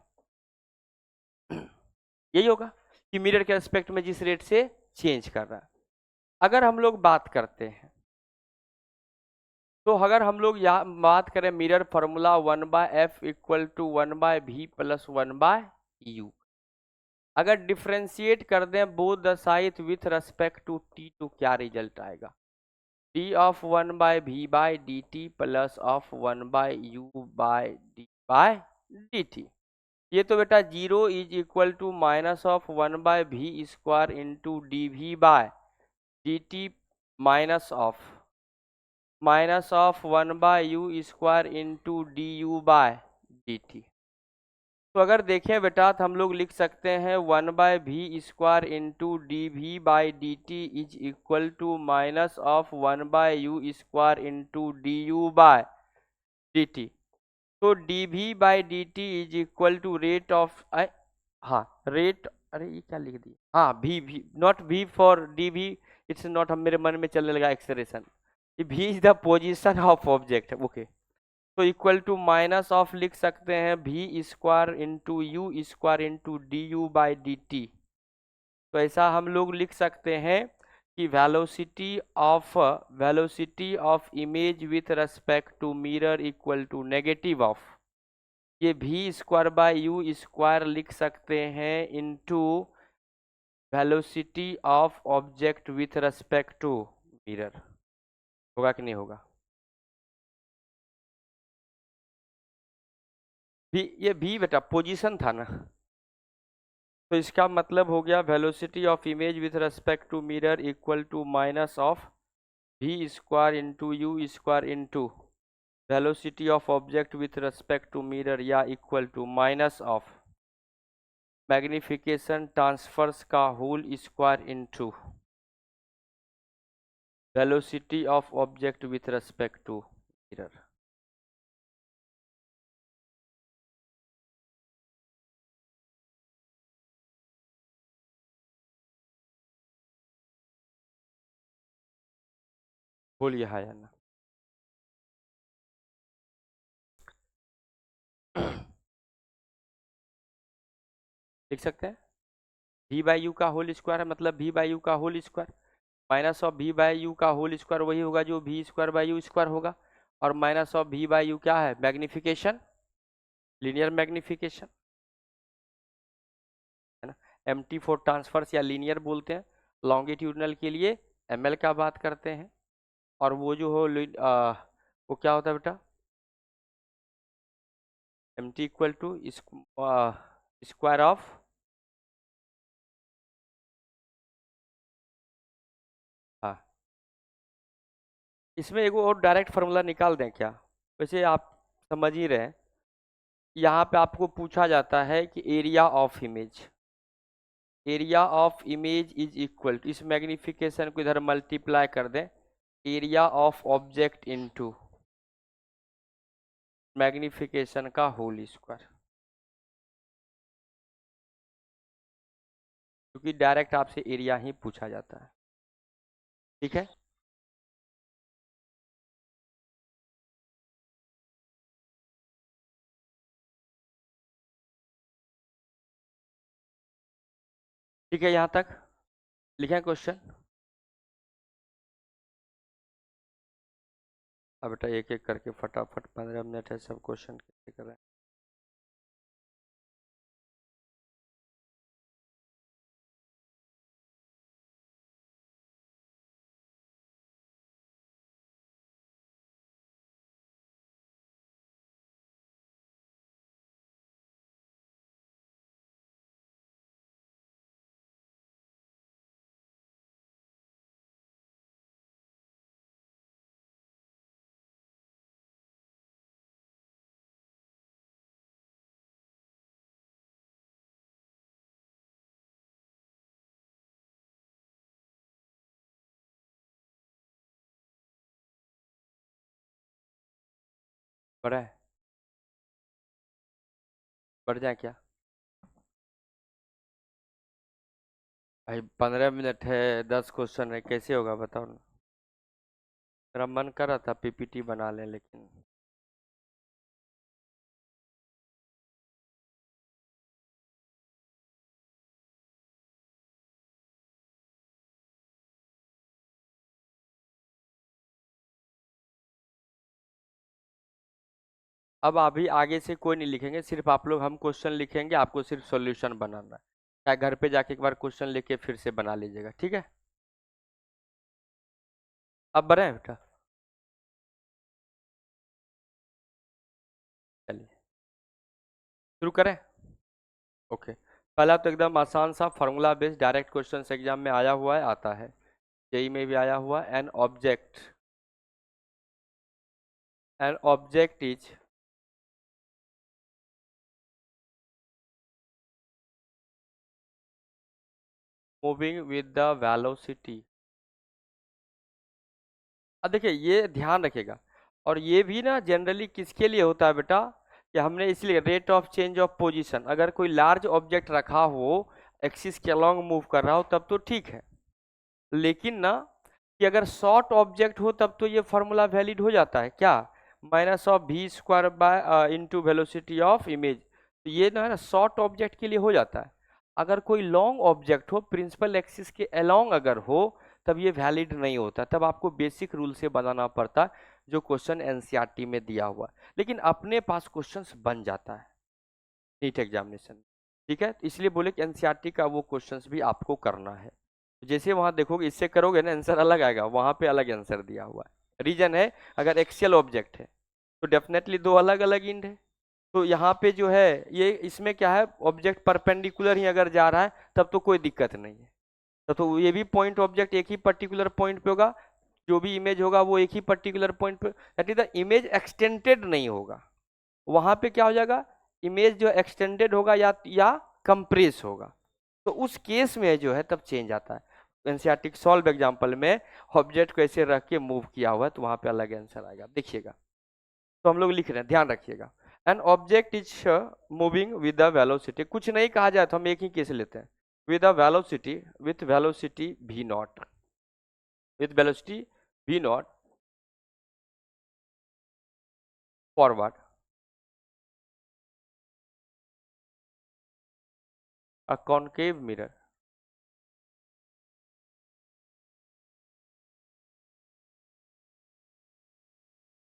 यही होगा कि मिरर के रेस्पेक्ट में जिस रेट से चेंज कर रहा है। अगर हम लोग बात करते हैं तो अगर हम लोग यहाँ बात करें mirror formula 1/f equal to 1/v plus 1/u, अगर डिफ्रेंशिएट कर दें both the side with respect to t, तो क्या रिजल्ट आएगा? d of 1/v/dt plus of 1/u/d/dt। ये तो बेटा 0 is equal to minus of 1/v² into dv/dt minus of 1/u² into du/dt। तो अगर देखें बेटा तो हम लोग लिख सकते हैं 1/v² into dv/dt is equal to minus of 1/u² into du/dt। तो dv/dt is equal to rate of, हाँ, रेट अरे ये क्या लिख दिया, हाँ v not v for d v, it's not, हम मेरे मन में चलने लगा acceleration, v is the position of object, okay. तो इक्वल टू माइनस ऑफ लिख सकते हैं भी square into you square into d u by d T. तो ऐसा हम लोग लिख सकते हैं कि velocity of image with respect to mirror equal to negative of, ये v square by you square लिख सकते हैं into velocity of object with respect to mirror. होगा कि नहीं होगा? भी, ये भी बेटा पोजीशन था ना, तो इसका मतलब हो गया velocity of image with respect to mirror equal to minus of V square into you square into velocity of object with respect to mirror, या equal to minus of magnification transverse का whole square into velocity of object with respect to mirror. बोलिए हाँ या ना। लिख सकते हैं V by U का होल स्क्वायर है, मतलब भी बाई यू का होल स्क्वायर माइनस ऑफ भी बाई यू का होल स्क्वायर वही होगा जो भी स्क्वायर बाई यू स्क्वायर होगा, और माइनस ऑफ भी बाई यू क्या है, मैग्निफिकेशन, लीनियर मैग्निफिकेशन है ना। एम टी फॉर ट्रांसफर्स या लीनियर बोलते हैं, लॉन्गिट्यूडनल के लिए एम एल का बात करते हैं, और वो जो हो वो क्या होता है बेटा, m t equal to square of, हाँ इसमें एक और डायरेक्ट फार्मूला निकाल दें क्या, वैसे आप समझ ही रहे हैं, यहाँ पे आपको पूछा जाता है कि area of image is equal to, इस मैग्निफिकेशन को इधर मल्टीप्लाई कर दें, area of object into magnification का होल स्क्वायर, क्योंकि डायरेक्ट आपसे एरिया ही पूछा जाता है। ठीक है, ठीक है यहाँ तक लिखें क्वेश्चन। अब बेटा एक एक करके फटाफट, 15 मिनट है, सब क्वेश्चन कैसे कर रहे हैं। बड़ा है, बढ़ जाए क्या भाई, 15 मिनट है, 10 क्वेश्चन है, कैसे होगा बताओ ना। मेरा मन कर रहा था पीपीटी बना लें, लेकिन अब अभी आगे से कोई नहीं लिखेंगे, सिर्फ आप लोग, हम क्वेश्चन लिखेंगे, आपको सिर्फ सॉल्यूशन बनाना है, क्या घर पे जाके एक बार क्वेश्चन लेके फिर से बना लीजिएगा, ठीक है। अब बढ़े बेटा, चलिए शुरू करें। ओके, पहला तो एकदम आसान सा formula based direct question exam में आया हुआ है, आता है, जेई में भी आया हुआ, an object is moving with the velocity. अब देखिए ये ध्यान रखिएगा, और ये भी ना जनरली किसके लिए होता है बेटा, कि हमने इसलिए rate of change of position, अगर कोई लार्ज ऑब्जेक्ट रखा हो एक्सिस के अलॉन्ग मूव कर रहा हो तब तो ठीक है, लेकिन ना कि अगर शॉर्ट ऑब्जेक्ट हो तब तो ये फॉर्मूला वैलिड हो जाता है क्या, minus of v square by into velocity of image, तो ये ना शॉर्ट ऑब्जेक्ट के लिए हो जाता है। अगर कोई लॉन्ग ऑब्जेक्ट हो प्रिंसिपल एक्सिस के अलोंग अगर हो तब ये वैलिड नहीं होता, तब आपको बेसिक रूल से बनाना पड़ता जो क्वेश्चन एनसीईआरटी में दिया हुआ, लेकिन अपने पास क्वेश्चंस बन जाता है नीट एग्जामिनेशन, ठीक है, इसलिए बोले कि एनसीईआरटी का वो क्वेश्चंस भी आपको करना है। जैसे वहां देखोगे इससे करोगे ना आंसर अलग आएगा, वहां पे अलग आंसर दिया हुआ है, रीजन है अगर एक्सियल ऑब्जेक्ट है तो डेफिनेटली दो अलग अलग इंड है, तो यहाँ पे जो है ये इसमें क्या है ऑब्जेक्ट परपेंडिकुलर ही अगर जा रहा है तब तो कोई दिक्कत नहीं है, तो ये भी पॉइंट ऑब्जेक्ट एक ही पर्टिकुलर पॉइंट पे होगा, जो भी इमेज होगा वो एक ही पर्टिकुलर पॉइंट पे, that is the image extended नहीं होगा, वहां पे क्या हो जाएगा इमेज जो एक्सटेंडेड होगा या कंप्रेस होगा, तो उस केस में जो है तब चेंज आता है। एनसीईआरटी सॉल्व एग्जांपल में ऑब्जेक्ट को ऐसे रख के मूव किया हुआ है तो वहां पे अलग आंसर आएगा, देखिएगा, तो हम लोग लिख रहे हैं ध्यान रखिएगा, an object is moving with the velocity, कुछ नहीं कहा जाए तो हम एक ही केस लेते हैं, with the velocity with velocity v not, with velocity v not forward, a concave mirror,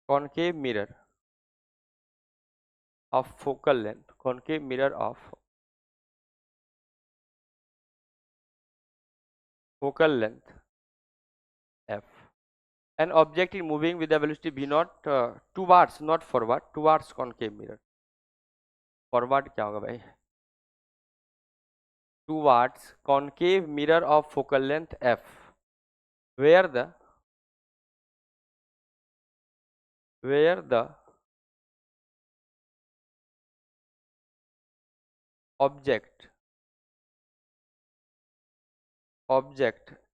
concave mirror of focal length, concave mirror of focal length f, an object is moving with the velocity v naught towards, not forward, towards concave mirror, forward क्या होगा भाई, towards concave mirror of focal length f, where the object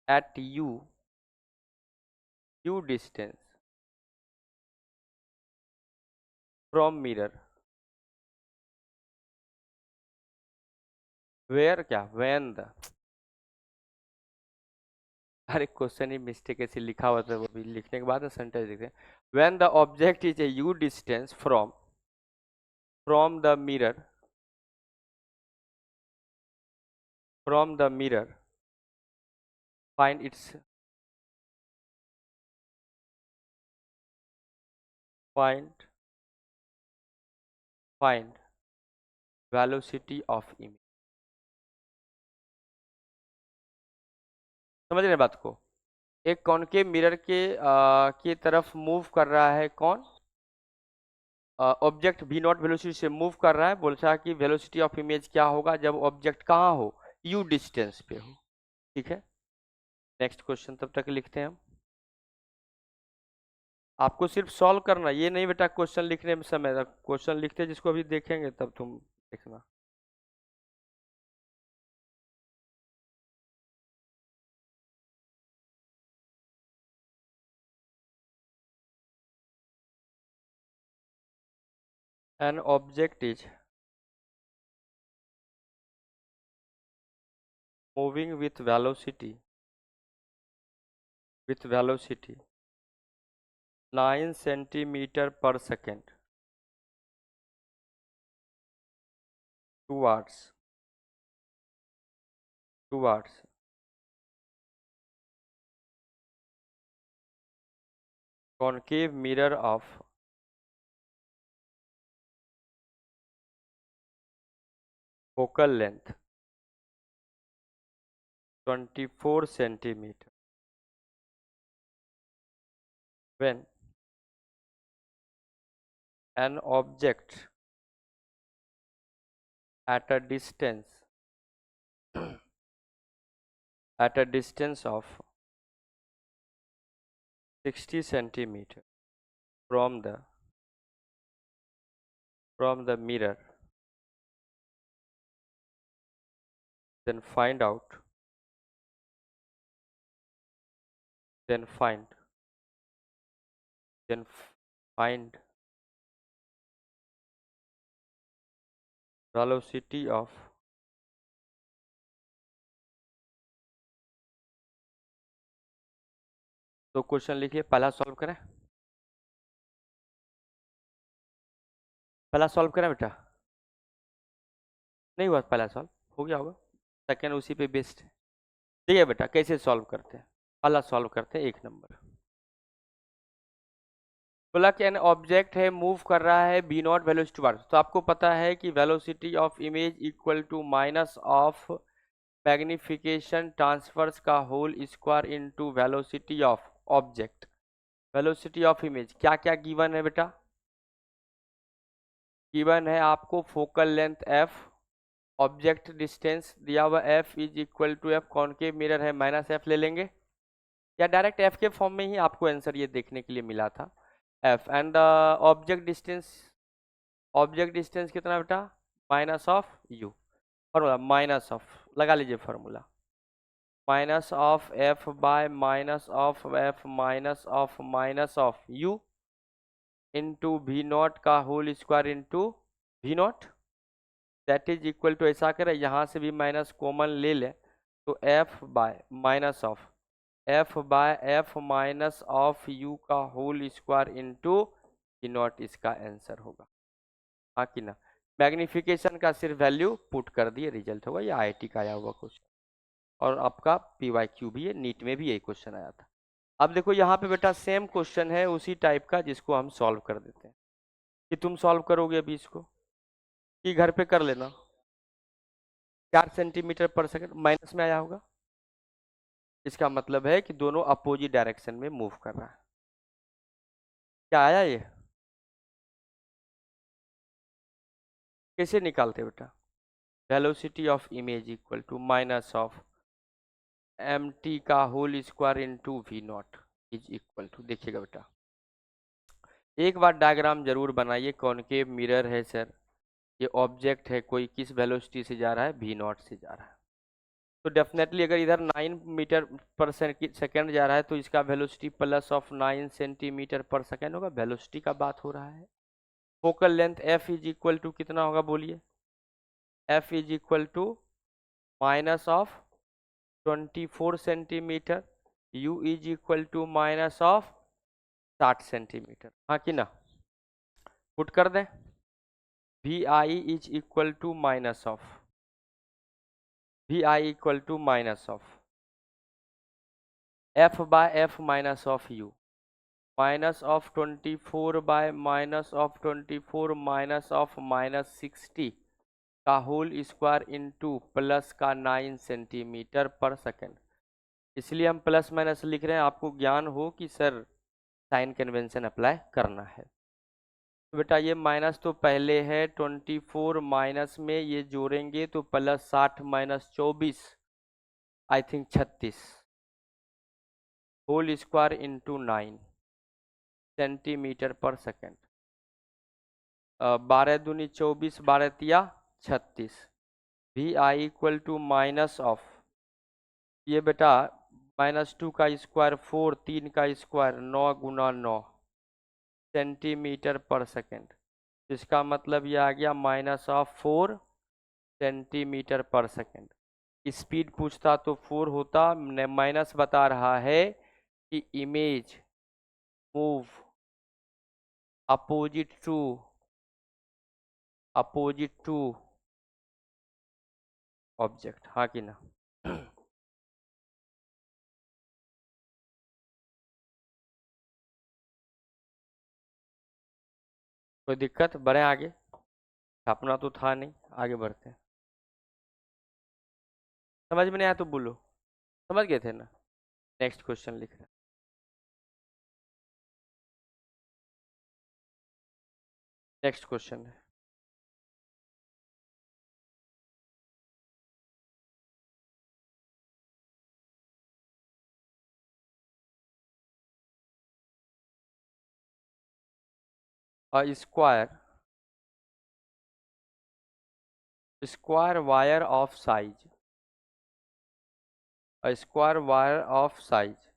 at u distance from mirror, where क्या when the, अरे question ही mistake ऐसे लिखा हुआ था, वो भी लिखने के बाद ना सेंटेंस लिखते हैं, when the object is a u distance from the mirror, from the mirror find its find find velocity of image, समझ रहे हैं बात को, एक कॉनकेव मिरर के तरफ मूव कर रहा है कौन, ऑब्जेक्ट v नॉट वेलोसिटी से मूव कर रहा है, बोलता है कि वेलोसिटी ऑफ इमेज क्या होगा जब ऑब्जेक्ट कहाँ हो u डिस्टेंस पे हो, ठीक है, नेक्स्ट क्वेश्चन तब तक लिखते हैं हम, आपको सिर्फ सॉल्व करना, ये नहीं बेटा क्वेश्चन लिखने में समय, क्वेश्चन लिखते जिसको अभी देखेंगे तब तुम देखना, an object is moving with velocity 9 centimeter per second towards concave mirror of focal length 24 centimeter, when an object at a distance of 60 centimeter from the mirror, then find then find then find velocity of तो question लिखिए, पहला solve करें, पहला solve करें बेटा। नहीं हुआ पहला सॉल्व, हो गया होगा, सेकेंड उसी पे बेस्ड है। ठीक है बेटा, कैसे सॉल्व करते हैं, पहला सॉल्व करते हैं 1 नंबर। बोला कि एन ऑब्जेक्ट है मूव कर रहा है बी नॉट वेलोसिटी वर्ड, तो आपको पता है कि velocity of image equal to minus of magnification transverse का whole square into velocity of object. Velocity of image क्या क्या गिवन है बेटा, गिवन है आपको focal length f, object distance दिया हुआ f is equal to f, concave mirror है माइनस f ले लेंगे, या डायरेक्ट f के फॉर्म में ही आपको आंसर ये देखने के लिए मिला था f, and the object distance, object distance कितना बेटा minus of u, formula minus of, लगा लीजिए formula, minus of f by minus of u into we not का whole square into we not, that is equal to, ऐसा करें यहाँ से भी माइनस कॉमन ले लें, तो f by minus of u का whole square into we not, इसका आंसर होगा, हाँ कि ना। मैग्निफिकेशन का सिर्फ वैल्यू पुट कर दिए, रिजल्ट होगा, ये आईआईटी का आया हुआ क्वेश्चन, और आपका पीवाईक्यू भी है, नीट में भी यही क्वेश्चन आया था। अब देखो यहाँ पे बेटा सेम क्वेश्चन है उसी टाइप का, जिसको हम सॉल्व कर देते हैं, कि तुम सॉल्व करोगे अभी इसको, कि घर पे कर लेना, 4 सेंटीमीटर पर सेकंड माइनस में आया होगा, इसका मतलब है कि दोनों अपोजिट डायरेक्शन में मूव कर रहा है। क्या आया ये, कैसे निकालते बेटा, velocity of image equal to minus of M T का whole square into we not is equal to, देखिएगा बेटा एक बार डायग्राम जरूर बनाइए, कॉनकेव मिरर है सर, ये ऑब्जेक्ट है कोई, किस वेलोसिटी से जा रहा है, वी नॉट से जा रहा है, तो डेफिनेटली अगर इधर 9 मीटर पर सेकेंड जा रहा है तो इसका वेलोसिटी प्लस ऑफ 9 सेंटीमीटर पर सेकेंड होगा, वेलोसिटी का बात हो रहा है। Focal length f is equal to कितना होगा बोलिए, f is equal to minus of 24 centimetre, u is equal to minus of 60 centimetre, हाँ कि ना, पुट कर दें, v i is equal to minus of, v i equal to minus of f by f minus of u, minus of 24 bye minus of -60 का whole square into plus का 9 centimetre पर second, इसलिए हम plus minus लिख रहे हैं, आपको ज्ञान हो कि सर साइन कन्वेंशन अप्लाई करना है। तो बेटा ये माइनस तो पहले है, 24 माइनस में ये जोड़ेंगे तो plus 60 minus 24 I think 36 whole square into 9 centimetre पर सेकेंड, 12 दूनी 24, 12 तिया 36, v i equal to minus of, ये बेटा -2 का स्क्वायर 4, 3 का स्क्वायर 9 गुना 9 सेंटीमीटर पर सेकेंड, इसका मतलब ये आ गया माइनस ऑफ 4 सेंटीमीटर पर सेकेंड। स्पीड पूछता तो 4 होता, माइनस बता रहा है कि image move opposite to object, हाँ कि ना। कोई दिक्कत, बढ़े आगे, अपना तो था नहीं, आगे बढ़ते हैं। समझ में नहीं आया तो बोलो, समझ गए थे ना, नेक्स्ट क्वेश्चन लिख रहे हैं। नेक्स्ट क्वेश्चन है, a square wire of size, a square wire of size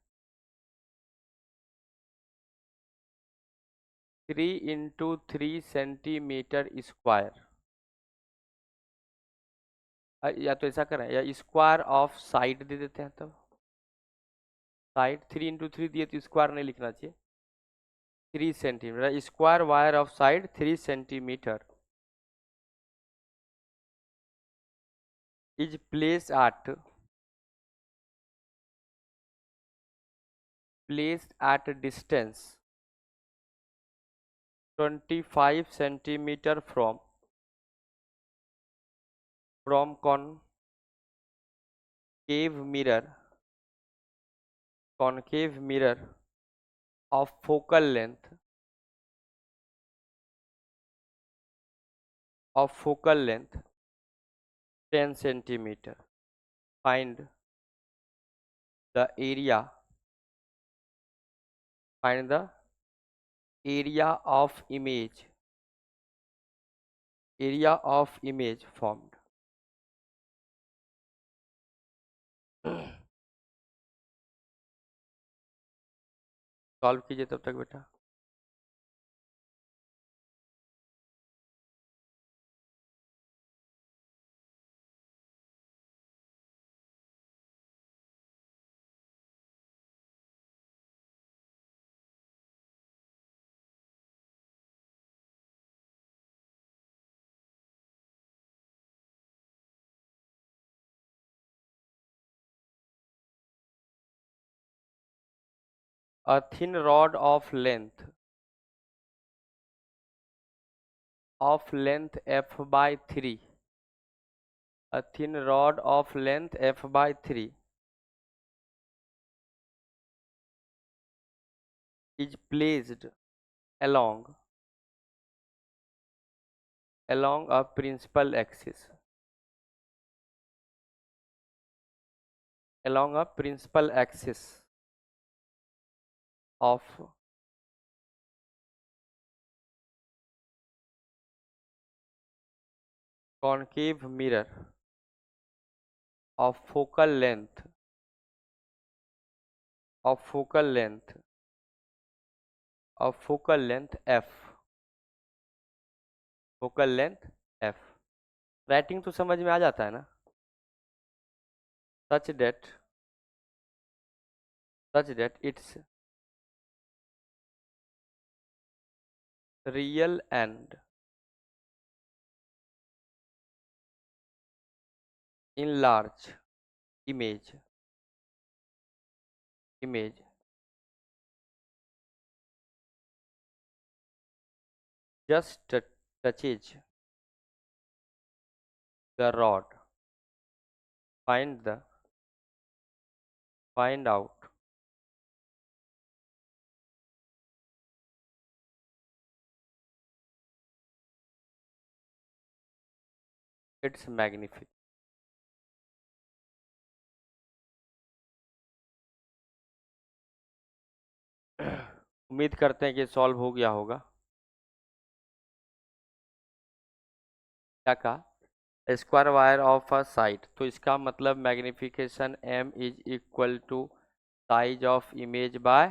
3 × 3 centimetre square, या तो ऐसा करें, या स्क्वायर ऑफ साइड दे देते हैं, तब साइड 3 × 3 दिए तो स्क्वायर नहीं लिखना चाहिए, 3 centimetre, square wire of side 3 centimetre is place at distance 25 centimeter from concave mirror of focal length 10 centimeter. Find the area of image formed. Solve कीजिए तब तक बेटा। A thin rod of length f/3. A thin rod of length f/3 is placed along a principal axis of concave mirror of focal length f. focal length f. Writing तो समझ में आ जाता है ना? such that its real and enlarged image just touches the rod. Find out its magnification. उम्मीद करते हैं कि सॉल्व हो गया होगा। क्या कहा? Square wire of a side, तो इसका मतलब magnification m is equal to size of image by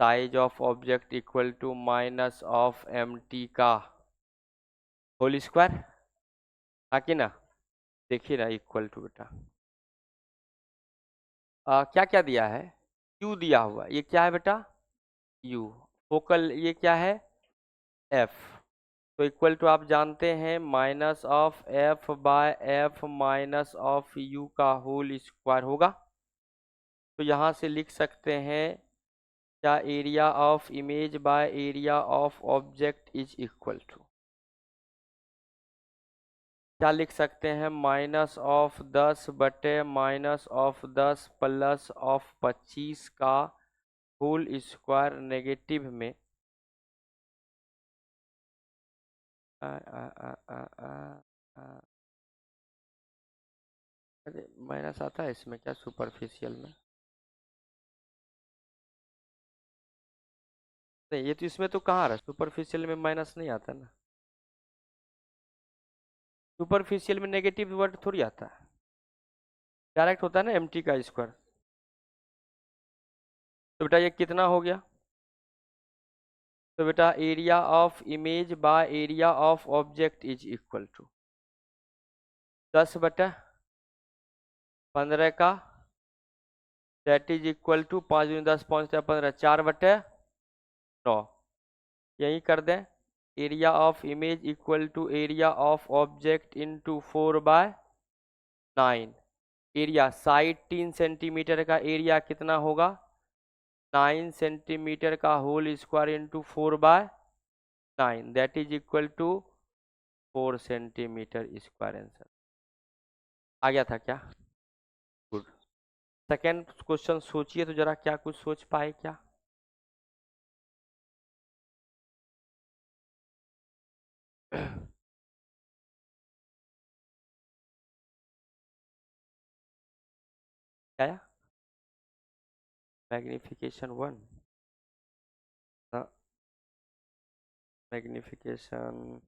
size of object equal to minus of mt का होल स्क्वायर। हाँ कि ना? देखिए ना, इक्वल टू बेटा क्या क्या दिया है? u दिया हुआ, ये क्या है बेटा? u। फोकल ये क्या है? f। तो इक्वल टू आप जानते हैं minus of f by f minus of u का होल स्क्वायर होगा। तो यहाँ से लिख सकते हैं क्या? Area of image by area of object is equal to क्या लिख सकते हैं? माइनस ऑफ 10 बटे माइनस ऑफ 10 प्लस ऑफ 25 का होल स्क्वायर नेगेटिव में अरे माइनस आता है इसमें क्या? सुपरफिशियल में नहीं, ये तो इसमें तो कहाँ रहा? सुपरफिशियल में माइनस नहीं आता ना। सुपरफिशियल में नेगेटिव वर्ड थोड़ी आता है, डायरेक्ट होता है ना mt का स्क्वायर। तो बेटा ये कितना हो गया? तो बेटा area of image by area of object is equal to 10 बटा 15 का दैट इज इक्वल टू 5 × 10 5 × 15 4/9। यही कर दें, area of image equal to area of object into 4/9। Area side 3 centimetre का एरिया कितना होगा, 9 सेंटीमीटर का whole square into 4/9, that is equal to 4 centimetre square. Answer आ गया था क्या? गुड। सेकेंड क्वेश्चन सोचिए तो जरा, क्या कुछ सोच पाए क्या? क्या? मैग्निफिकेशन 1, मैग्निफिकेशन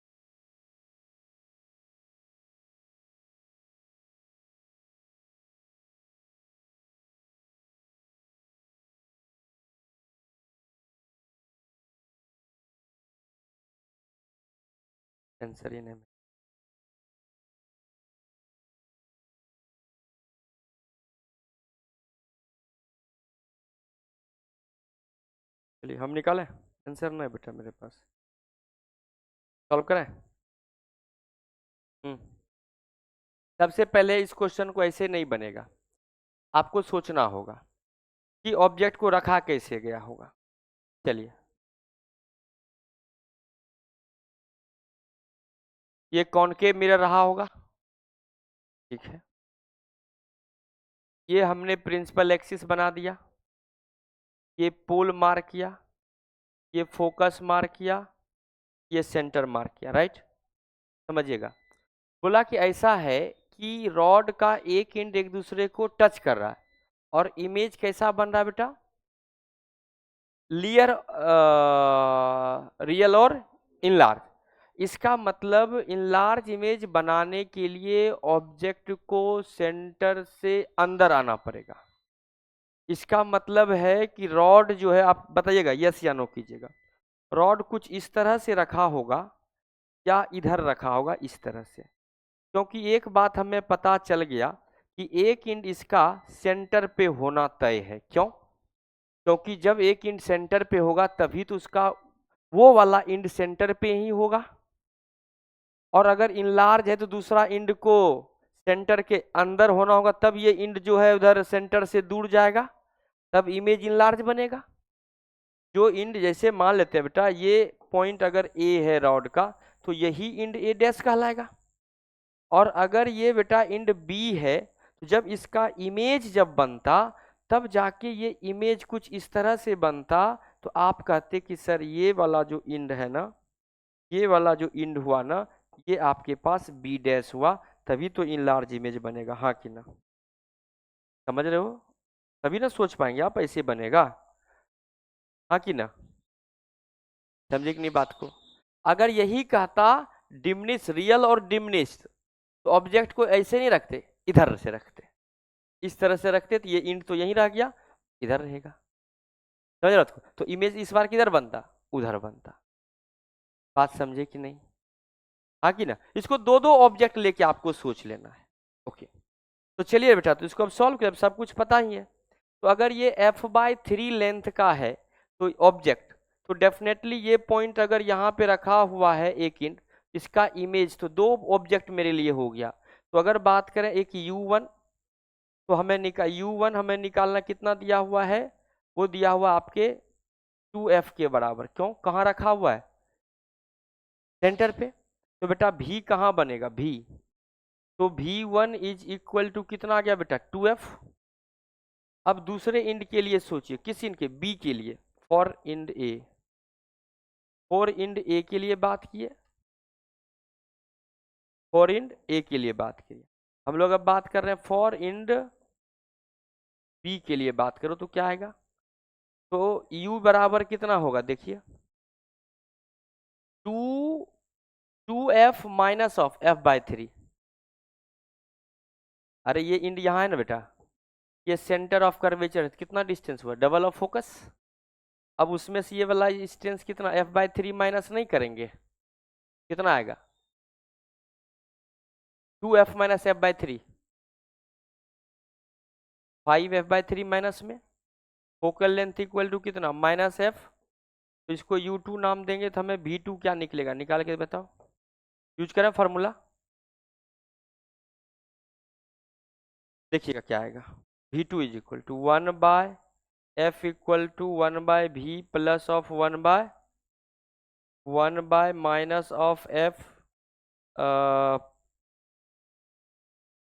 आंसर ही नहीं। चलिए हम निकालें, आंसर नहीं बेटा मेरे पास, सॉल्व करें। सबसे पहले इस क्वेश्चन को ऐसे नहीं बनेगा, आपको सोचना होगा कि ऑब्जेक्ट को रखा कैसे गया होगा। चलिए, ये कॉनकेव मिरर रहा होगा, ठीक है। ये हमने प्रिंसिपल एक्सिस बना दिया, ये पोल मार्क किया, ये फोकस मार्क किया, ये सेंटर मार्क किया, राइट। समझिएगा, बोला कि ऐसा है कि रॉड का एक एंड एक दूसरे को टच कर रहा है और इमेज कैसा बन रहा है बेटा, लियर रियल और इनलार्ज। इसका मतलब इनलार्ज इमेज बनाने के लिए ऑब्जेक्ट को सेंटर से अंदर आना पड़ेगा। इसका मतलब है कि रॉड जो है, आप बताइएगा यस या नो कीजिएगा, रॉड कुछ इस तरह से रखा होगा या इधर रखा होगा इस तरह से, क्योंकि एक बात हमें पता चल गया कि एक इंड इसका सेंटर पे होना तय है। क्यों? क्योंकि जब एक इंड सेंटर पे होगा तभी तो उसका वो वाला इंड सेंटर पे ही होगा, और अगर इनलार्ज है तो दूसरा इंड को सेंटर के अंदर होना होगा, तब ये इंड जो है उधर सेंटर से दूर जाएगा, तब इमेज इनलार्ज बनेगा। जो इंड, जैसे मान लेते हैं बेटा, ये पॉइंट अगर ए है रॉड का, तो यही इंड ए डैश कहलाएगा। और अगर ये बेटा इंड बी है, तो जब इसका इमेज जब बनता, तब जाके ये इमेज कुछ इस तरह से बनता, तो आप कहते कि सर ये वाला जो इंड है ना, ये वाला जो इंड हुआ ना, ये आपके पास बी डैश हुआ, तभी तो इन लार्ज इमेज बनेगा। हाँ कि ना? समझ रहे हो? तभी ना सोच पाएंगे आप ऐसे बनेगा। हाँ कि ना? समझे कि नहीं बात को? अगर यही कहता डिमनिश रियल और डिमनिश, तो ऑब्जेक्ट को ऐसे नहीं रखते, इधर से रखते, इस तरह से रखते, तो ये इंड तो यहीं रह गया, इधर रहेगा। समझ रहे हो? तो इमेज इस बार किधर बनता, उधर बनता। बात समझे कि नहीं? हाँ कि ना? इसको दो दो ऑब्जेक्ट लेके आपको सोच लेना है। ओके, तो चलिए बेटा, तो इसको अब सॉल्व करें, सब कुछ पता ही है। तो अगर ये f/3 लेंथ का है तो ऑब्जेक्ट, तो डेफिनेटली ये पॉइंट अगर यहाँ पे रखा हुआ है एक इंच, इसका इमेज, तो दो ऑब्जेक्ट मेरे लिए हो गया। तो अगर बात करें एक u1, तो हमें u1 हमें निकालना कितना दिया हुआ है, वो दिया हुआ आपके 2f के बराबर। क्यों? कहाँ रखा हुआ है? सेंटर पे। तो बेटा v कहाँ बनेगा, v, तो v1 इज इक्वल टू कितना आ गया बेटा, 2f। अब दूसरे इंड के लिए सोचिए, किस इंड के, बी के लिए, for end A, for end A के लिए बात किए, फॉर इंड ए के लिए बात किए। हम लोग अब बात कर रहे हैं फॉर इंड बी के लिए बात करो, तो क्या आएगा, तो u बराबर कितना होगा, देखिए 2f माइनस ऑफ f/3। अरे ये इंड यहाँ है ना बेटा, ये सेंटर ऑफ कर्वेचर कितना डिस्टेंस हुआ, डबल ऑफ फोकस। अब उसमें से ये वाला डिस्टेंस कितना, f/3 माइनस नहीं करेंगे, कितना आएगा, 2f minus f/3, 5f/3 minus में फोकल लेंथ इक्वल टू कितना -f, तो इसको u2 नाम देंगे तो हमें v2 क्या निकलेगा, निकाल के बताओ, यूज करें फॉर्मूला, देखिएगा क्या आएगा। v2 is equal to 1/f equal to 1/v plus of 1/1 minus of f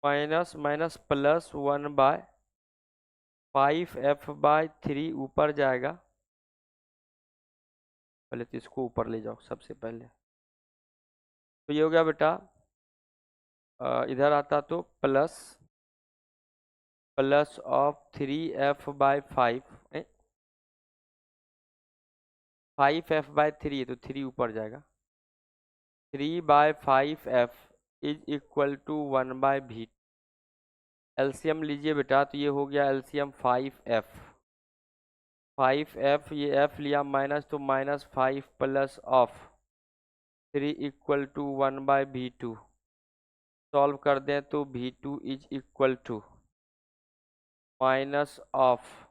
minus minus plus 1/5f/3 ऊपर जाएगा, पहले तो इसको ऊपर ले जाओ सबसे पहले, तो ये हो गया बेटा, इधर आता तो प्लस ऑफ 3f/5, 5f/3 तो 3 ऊपर जाएगा, 3/5f is equal to 1/v। LCM लीजिए बेटा, तो ये हो गया एलसीएम 5f, ये f लिया माइनस, तो -5 plus of 3 equal to 1/v2, solve कर दें तो v2 is equal to minus of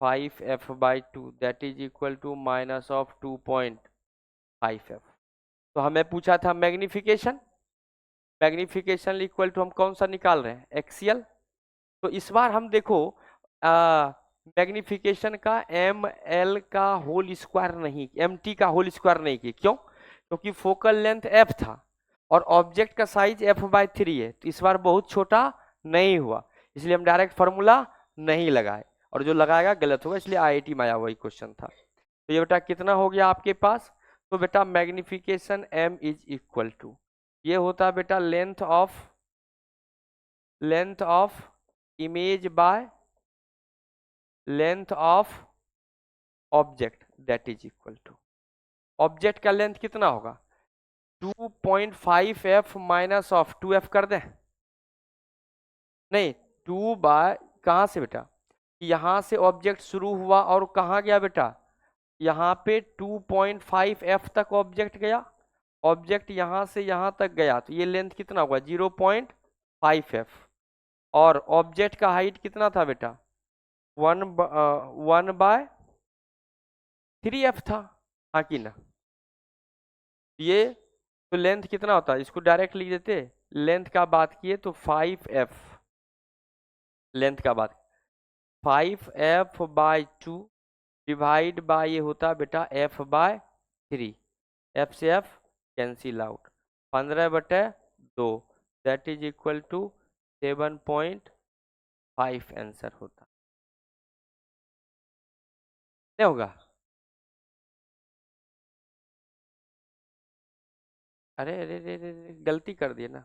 5f/2 that is equal to minus of 2.5f। तो हमें पूछा था मैग्निफिकेशन, मैग्निफिकेशन इक्वल टू हम कौन सा निकाल रहे हैं, एक्सियल। तो इस बार हम देखो मैग्निफिकेशन का ml का होल स्क्वायर नहीं, mt का होल स्क्वायर नहीं किए, क्यों, क्योंकि फोकल लेंथ f था और ऑब्जेक्ट का साइज f/3 है, तो इस बार बहुत छोटा नहीं हुआ, इसलिए हम डायरेक्ट फार्मूला नहीं लगाए, और जो लगाएगा गलत होगा, इसलिए IIT में आया वही क्वेश्चन था। तो ये बेटा कितना हो गया आपके पास, तो बेटा magnification m is equal to, ये होता है बेटा length of image by length of object that is equal to, object का लेंथ कितना होगा 2.5f माइनस ऑफ 2f कर दें, नहीं 2 बाय कहाँ से बेटा, यहाँ से ऑब्जेक्ट शुरू हुआ और कहाँ गया बेटा, यहाँ पे 2.5f तक ऑब्जेक्ट गया, ऑब्जेक्ट यहाँ से यहाँ तक गया, तो ये लेंथ कितना होगा 0.5f, और ऑब्जेक्ट का हाइट कितना था बेटा 1/3f था, हाँ कि ना, ये तो लेंथ कितना होता है, इसको डायरेक्ट लिख देते, लेंथ का बात किए तो 5f, लेंथ का बात 5f/2 डिवाइड बाय ये होता बेटा f/3, f से f cancel out, 15/2 that is equal to 7.5 answer होता, नहीं होगा, अरे अरे अरे अरे गलती कर दिए ना,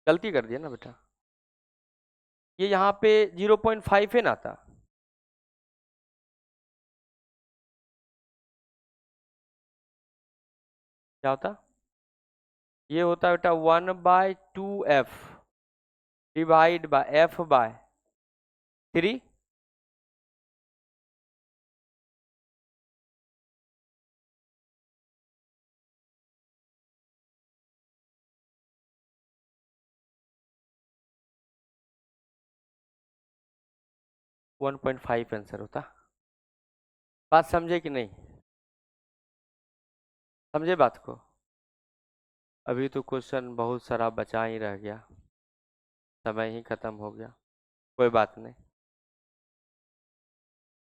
गलती कर दिया ना बेटा, ये यहाँ पे 0.5 है ना था, क्या होता, ये होता बेटा 1/2f divide by f/3, one 1.5 answer होता, बात समझे कि नहीं, समझे बात को, अभी तो क्वेश्चन बहुत सारा बचा ही रह गया, समय ही खत्म हो गया, कोई बात नहीं,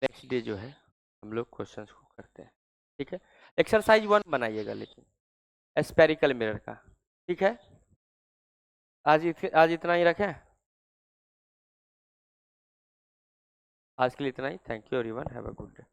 नेक्स्ट डे जो है हम लोग क्वेश्चंस को करते हैं, ठीक है। एक्सरसाइज 1 बनाइएगा लेकिन स्पेरिकल मिरर का, ठीक है, आज इतना ही रखें, आज के लिए इतना ही, thank you everyone, have a good day.